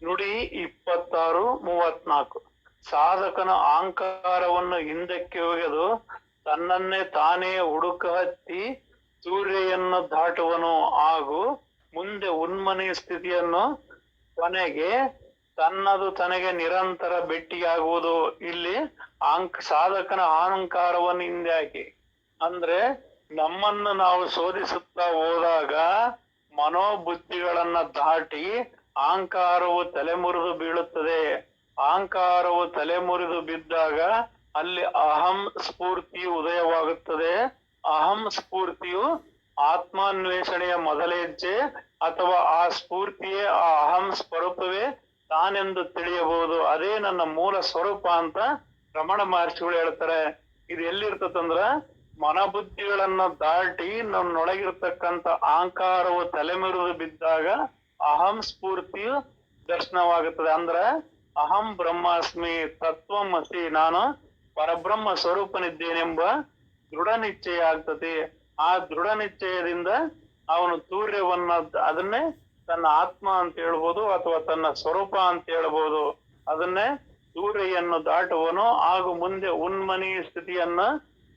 ನುಡಿ 26:34. ಸಾಧಕನ ಅಹಂಕಾರವನ್ನು ಹಿಂದಕ್ಕೆ ಒಗೆದು ತನ್ನನ್ನೇ ತಾನೇ ಹುಡುಕ ಹತ್ತಿ ಸೂರ್ಯಯನ್ನು ದಾಟುವನು ಹಾಗೂ ಮುಂದೆ ಉನ್ಮನಿ ಸ್ಥಿತಿಯನ್ನು ಕೊನೆಗೆ ತನ್ನದು ತನಗೆ ನಿರಂತರ ಭೇಟಿಯಾಗುವುದು. ಇಲ್ಲಿ ಸಾಧಕನ ಅಹಂಕಾರವನ್ನು ಹಿಂದೆ ಹಾಕಿ ಅಂದ್ರೆ ನಮ್ಮನ್ನು ನಾವು ಶೋಧಿಸುತ್ತಾ ಹೋದಾಗ ಮನೋಬುದ್ಧಿಗಳನ್ನ ದಾಟಿ ಅಹಂಕಾರವು ತಲೆಮುರಿದು ಬೀಳುತ್ತದೆ. ಅಹಂಕಾರವು ತಲೆಮುರಿದು ಬಿದ್ದಾಗ ಅಲ್ಲಿ ಅಹಂ ಸ್ಫೂರ್ತಿಯು ಉದಯವಾಗುತ್ತದೆ. ಅಹಂ ಸ್ಫೂರ್ತಿಯು ಆತ್ಮಾನ್ವೇಷಣೆಯ ಮೊದಲ ಹೆಜ್ಜೆ ಅಥವಾ ಆ ಸ್ಫೂರ್ತಿಯೇ ಆ ಅಹಂ ಸ್ವರೂಪವೇ ತಾನೆಂದು ತಿಳಿಯಬಹುದು. ಅದೇ ನನ್ನ ಮೂಲ ಸ್ವರೂಪ ಅಂತ ರಮಣ ಮಹರ್ಷಿಗಳು ಹೇಳ್ತಾರೆ. ಇದು ಎಲ್ಲಿರ್ತದಂದ್ರ ಮನಬುದ್ಧಿಗಳನ್ನ ದಾಟಿ ನನ್ನೊಳಗಿರ್ತಕ್ಕಂಥ ಅಹಂಕಾರವು ತಲೆಮುರಿದು ಬಿದ್ದಾಗ ಅಹಂ ಸ್ಫೂರ್ತಿಯು ದರ್ಶನವಾಗುತ್ತದೆ. ಅಂದ್ರ ಅಹಂ ಬ್ರಹ್ಮಾಸ್ಮಿ ತತ್ವಮಸಿ, ನಾನು ಪರಬ್ರಹ್ಮ ಸ್ವರೂಪನಿದ್ದೇನೆಂಬ ದೃಢ ನಿಶ್ಚಯ ಆಗ್ತದೆ. ಆ ದೃಢ ನಿಶ್ಚಯದಿಂದ ಅವನು ಸೂರ್ಯವನ್ನ ಅದನ್ನೇ ತನ್ನ ಆತ್ಮ ಅಂತ ಹೇಳ್ಬೋದು ಅಥವಾ ತನ್ನ ಸ್ವರೂಪ ಅಂತ ಹೇಳ್ಬೋದು. ಅದನ್ನೇ ಸೂರ್ಯನ್ನು ದಾಟುವನು ಹಾಗೂ ಮುಂದೆ ಉನ್ಮನಿ ಸ್ಥಿತಿಯನ್ನ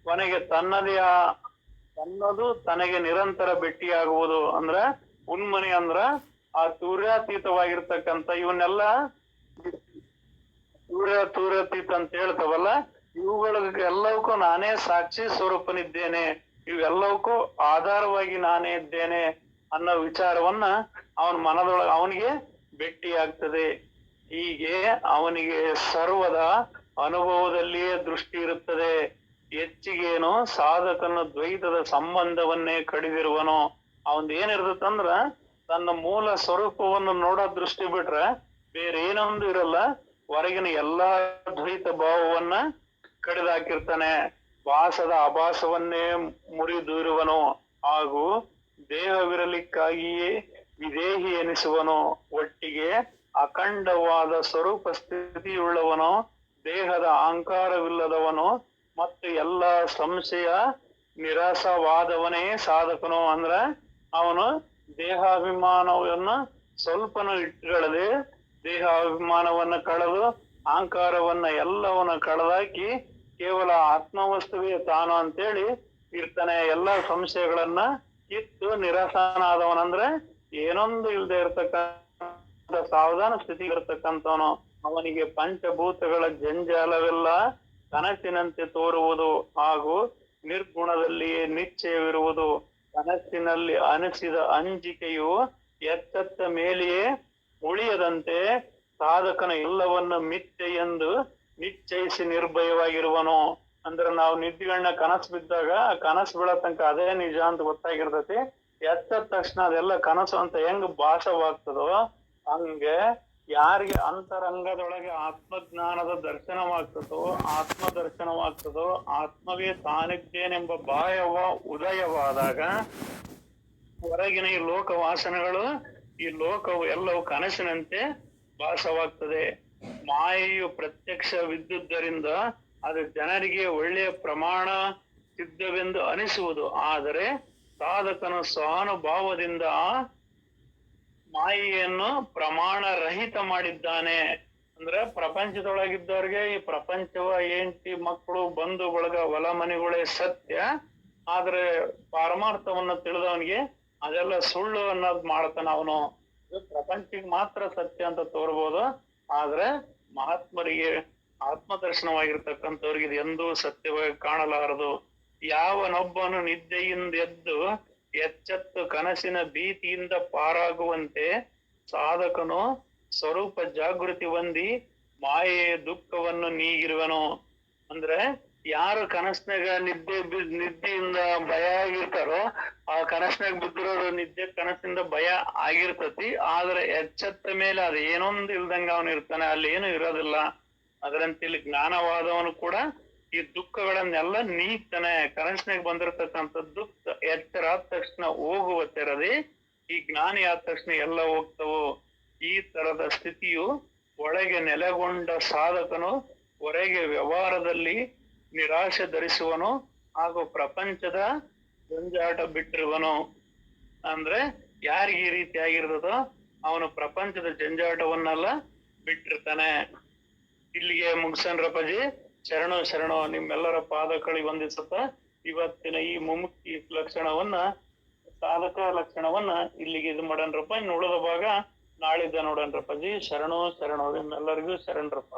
ಕೊನೆಗೆ ತನ್ನದು ತನಗೆ ನಿರಂತರ ಭೇಟಿಯಾಗುವುದು. ಅಂದ್ರ ಉನ್ಮನಿ ಅಂದ್ರ ಆ ಸೂರ್ಯಾತೀತವಾಗಿರ್ತಕ್ಕಂಥ ಇವನ್ನೆಲ್ಲ ಸೂರ್ಯಾತೀತ ಅಂತ ಹೇಳ್ತಾವಲ್ಲ, ಇವುಗಳಿಗೆಲ್ಲವಕ್ಕೂ ನಾನೇ ಸಾಕ್ಷಿ ಸ್ವರೂಪನಿದ್ದೇನೆ, ಇವೆಲ್ಲವಕ್ಕೂ ಆಧಾರವಾಗಿ ನಾನೇ ಇದ್ದೇನೆ ಅನ್ನೋ ವಿಚಾರವನ್ನ ಅವನ ಮನದೊಳಗೆ ಅವನಿಗೆ ಭೇಟಿಯಾಗ್ತದೆ. ಹೀಗೆ ಅವನಿಗೆ ಸರ್ವದ ಅನುಭವದಲ್ಲಿಯೇ ದೃಷ್ಟಿ ಇರುತ್ತದೆ. ಹೆಚ್ಚಿಗೇನು ಸಾಧಕನ ದ್ವೈತದ ಸಂಬಂಧವನ್ನೇ ಕಡಿದಿರುವನು. ಅವನ್ ಏನಿರ್ತದಂದ್ರ ತನ್ನ ಮೂಲ ಸ್ವರೂಪವನ್ನು ನೋಡೋ ದೃಷ್ಟಿ ಬಿಟ್ರೆ ಬೇರೆ ಏನೊಂದು ಇರಲ್ಲ. ಹೊರಗಿನ ಎಲ್ಲಾ ದ್ವೈತ ಭಾವವನ್ನ ಕಡಿದಾಕಿರ್ತಾನೆ. ಭಾಸದ ಆಭಾಸವನ್ನೇ ಮುರಿದಿರುವನು ಹಾಗೂ ದೇಹವಿರಲಿಕ್ಕಾಗಿಯೇ ವಿದೇಹಿ ಎನಿಸುವನು. ಒಟ್ಟಿಗೆ ಅಖಂಡವಾದ ಸ್ವರೂಪ ಸ್ಥಿತಿಯುಳ್ಳವನು, ದೇಹದ ಅಹಂಕಾರವಿಲ್ಲದವನು ಮತ್ತು ಎಲ್ಲ ಸಂಶಯ ನಿರಾಸವಾದವನೇ ಸಾಧಕನು. ಅಂದ್ರ ಅವನು ದೇಹಾಭಿಮಾನವನ್ನು ಸ್ವಲ್ಪನೂ ಇಟ್ಟುಕೊಳ್ಳದೆ ದೇಹಾಭಿಮಾನವನ್ನ ಕಳೆದು ಅಹಂಕಾರವನ್ನ ಎಲ್ಲವನ್ನ ಕಳೆದಾಕಿ ಕೇವಲ ಆತ್ಮವಸ್ತುವೇ ತಾನು ಅಂತೇಳಿ ಇರ್ತಾನೆ. ಎಲ್ಲ ಸಂಶಯಗಳನ್ನ ಕಿತ್ತು ನಿರಾಸನಾದವನಂದ್ರೆ ಏನೊಂದು ಇಲ್ದೆ ಇರ್ತಕ್ಕಂಥ ಸಾವಧಾನ ಸ್ಥಿತಿ ಇರ್ತಕ್ಕಂಥವನು. ಅವನಿಗೆ ಪಂಚಭೂತಗಳ ಜಂಜಾಲವೆಲ್ಲ ಕನಸಿನಂತೆ ತೋರುವುದು ಹಾಗೂ ನಿರ್ಗುಣದಲ್ಲಿಯೇ ನಿಶ್ಚಯವಿರುವುದು. ಕನಸಿನಲ್ಲಿ ಅನಿಸಿದ ಅಂಜಿಕೆಯು ಎಚ್ಚತ್ತ ಮೇಲೆಯೇ ಉಳಿಯದಂತೆ ಸಾಧಕನ ಎಲ್ಲವನ್ನ ಮಿಥ್ಯೆ ಎಂದು ನಿಶ್ಚಯಿಸಿ ನಿರ್ಭಯವಾಗಿರುವನು. ಅಂದ್ರೆ ನಾವು ನಿದ್ದಿಗಳನ್ನ ಕನಸು ಬಿದ್ದಾಗ ಆ ಕನಸು ಬೀಳೋ ತನಕ ಅದೇ ನಿಜ ಅಂತ ಗೊತ್ತಾಗಿರ್ತೈತಿ. ಎಚ್ಚದ ತಕ್ಷಣ ಅದೆಲ್ಲ ಕನಸು ಅಂತ ಹೆಂಗ್ ಭಾಸವಾಗ್ತದೋ ಹಂಗೆ ಯಾರಿಗೆ ಅಂತರಂಗದೊಳಗೆ ಆತ್ಮಜ್ಞಾನದ ದರ್ಶನವಾಗ್ತದೋ ಆತ್ಮ ದರ್ಶನವಾಗ್ತದೋ ಆತ್ಮವೇ ತಾನಿದ್ದೇನೆಂಬ ಭಾವ ಉದಯವಾದಾಗ ಹೊರಗಿನ ಈ ಲೋಕ ವಾಸನೆಗಳು ಈ ಲೋಕವು ಎಲ್ಲವೂ ಕನಸಿನಂತೆ ಭಾಸವಾಗ್ತದೆ. ಮಾಯೆಯು ಪ್ರತ್ಯಕ್ಷವಿದ್ದುದರಿಂದ ಅದು ಜನರಿಗೆ ಒಳ್ಳೆಯ ಪ್ರಮಾಣ ಸಿದ್ಧವೆಂದು ಅನಿಸುವುದು. ಆದರೆ ಸಾಧಕನು ಸ್ವಾನುಭಾವದಿಂದ ಮಾಯೆಯನ್ನು ಪ್ರಮಾಣ ರಹಿತ ಮಾಡಿದ್ದಾನೆ. ಅಂದ್ರೆ ಪ್ರಪಂಚದೊಳಗಿದ್ದವ್ರಿಗೆ ಈ ಪ್ರಪಂಚವ ಹೆಂಡತಿ ಮಕ್ಕಳು ಬಂಧು ಬಳಗ ಹೊಲ ಮನೆಗಳೇ ಸತ್ಯ, ಆದ್ರೆ ಪಾರಮಾರ್ಥವನ್ನ ತಿಳಿದವನಿಗೆ ಅದೆಲ್ಲ ಸುಳ್ಳು ಅನ್ನೋದ್ ಮಾಡ್ತಾನ. ಅವನು ಪ್ರಪಂಚಕ್ಕೆ ಮಾತ್ರ ಸತ್ಯ ಅಂತ ತೋರ್ಬೋದು, ಆದ್ರೆ ಮಹಾತ್ಮರಿಗೆ ಆತ್ಮದರ್ಶನವಾಗಿರ್ತಕ್ಕಂಥವ್ರಿಗೆ ಇದು ಎಂದೂ ಸತ್ಯವಾಗಿ ಕಾಣಲಾರದು. ಯಾವನೊಬ್ಬನು ನಿದ್ದೆಯಿಂದ ಎದ್ದು ಎಚ್ಚೆತ್ತು ಕನಸಿನ ಭೀತಿಯಿಂದ ಪಾರಾಗುವಂತೆ ಸಾಧಕನು ಸ್ವರೂಪ ಜಾಗೃತಿ ಹೊಂದಿ ಮಾಯೆಯ ದುಃಖವನ್ನು ನೀಗಿರುವನು. ಅಂದ್ರೆ ಯಾರು ಕನಸ್ನಾಗ ನಿದ್ದೆಯಿಂದ ಭಯ ಆಗಿರ್ತಾರೋ ಆ ಕನಸ್ನಾಗ ಬಿದ್ದಿರೋದು ನಿದ್ದೆ ಕನಸಿಂದ ಭಯ ಆಗಿರ್ತತಿ. ಆದ್ರೆ ಎಚ್ಚೆತ್ತ ಮೇಲೆ ಅದು ಏನೊಂದು ಇಲ್ದಂಗ ಅವನು ಇರ್ತಾನೆ, ಅಲ್ಲಿ ಏನು ಇರೋದಿಲ್ಲ. ಅದರಂತೆ ಇಲ್ಲಿ ಜ್ಞಾನವಾದವನು ಕೂಡ ಈ ದುಃಖಗಳನ್ನೆಲ್ಲ ನೀಗ್ತಾನೆ. ಕನಸಿನಾಗ ಬಂದಿರತಕ್ಕಂಥ ದುಃಖ ಎಚ್ಚರ ಆದ ತಕ್ಷಣ ಹೋಗುವ ತೆರದಿ ಈ ಜ್ಞಾನಿ ಆದ ತಕ್ಷಣ ಎಲ್ಲ ಹೋಗ್ತವು. ಈ ತರದ ಸ್ಥಿತಿಯು ಒಳಗೆ ನೆಲೆಗೊಂಡ ಸಾಧಕನು ಹೊರಗೆ ವ್ಯವಹಾರದಲ್ಲಿ ನಿರಾಶೆ ಧರಿಸುವನು ಹಾಗೂ ಪ್ರಪಂಚದ ಜಂಜಾಟ ಬಿಟ್ಟಿರುವನು. ಅಂದ್ರೆ ಯಾರಿಗೆ ಈ ರೀತಿ ಆಗಿರ್ತದೋ ಅವನು ಪ್ರಪಂಚದ ಜಂಜಾಟವನ್ನೆಲ್ಲ ಬಿಟ್ಟಿರ್ತಾನೆ. ಇಲ್ಲಿಗೆ ಮುಗಿಸನ್ರಪ್ಪಾಜಿ. ಶರಣು ಶರಣು ನಿಮ್ಮೆಲ್ಲರ ಪಾದಕಳಿ ವಂದಿಸುತ್ತ ಇವತ್ತಿನ ಈ ಮುಮುಕ್ಷಿ ಲಕ್ಷಣವನ್ನ, ಸಾಧಕ ಲಕ್ಷಣವನ್ನ ಇಲ್ಲಿಗೆ ಇದು ಮಾಡನ್ರಪ್ಪ. ಇನ್ನು ಉಳಿದ ಭಾಗ ನಾಳಿದ್ದ ನೋಡನ್ರಪ್ಪಾಜಿ. ಶರಣು ಶರಣು ನಿಮ್ಮೆಲ್ಲರಿಗೂ ಶರಣರಪ್ಪ.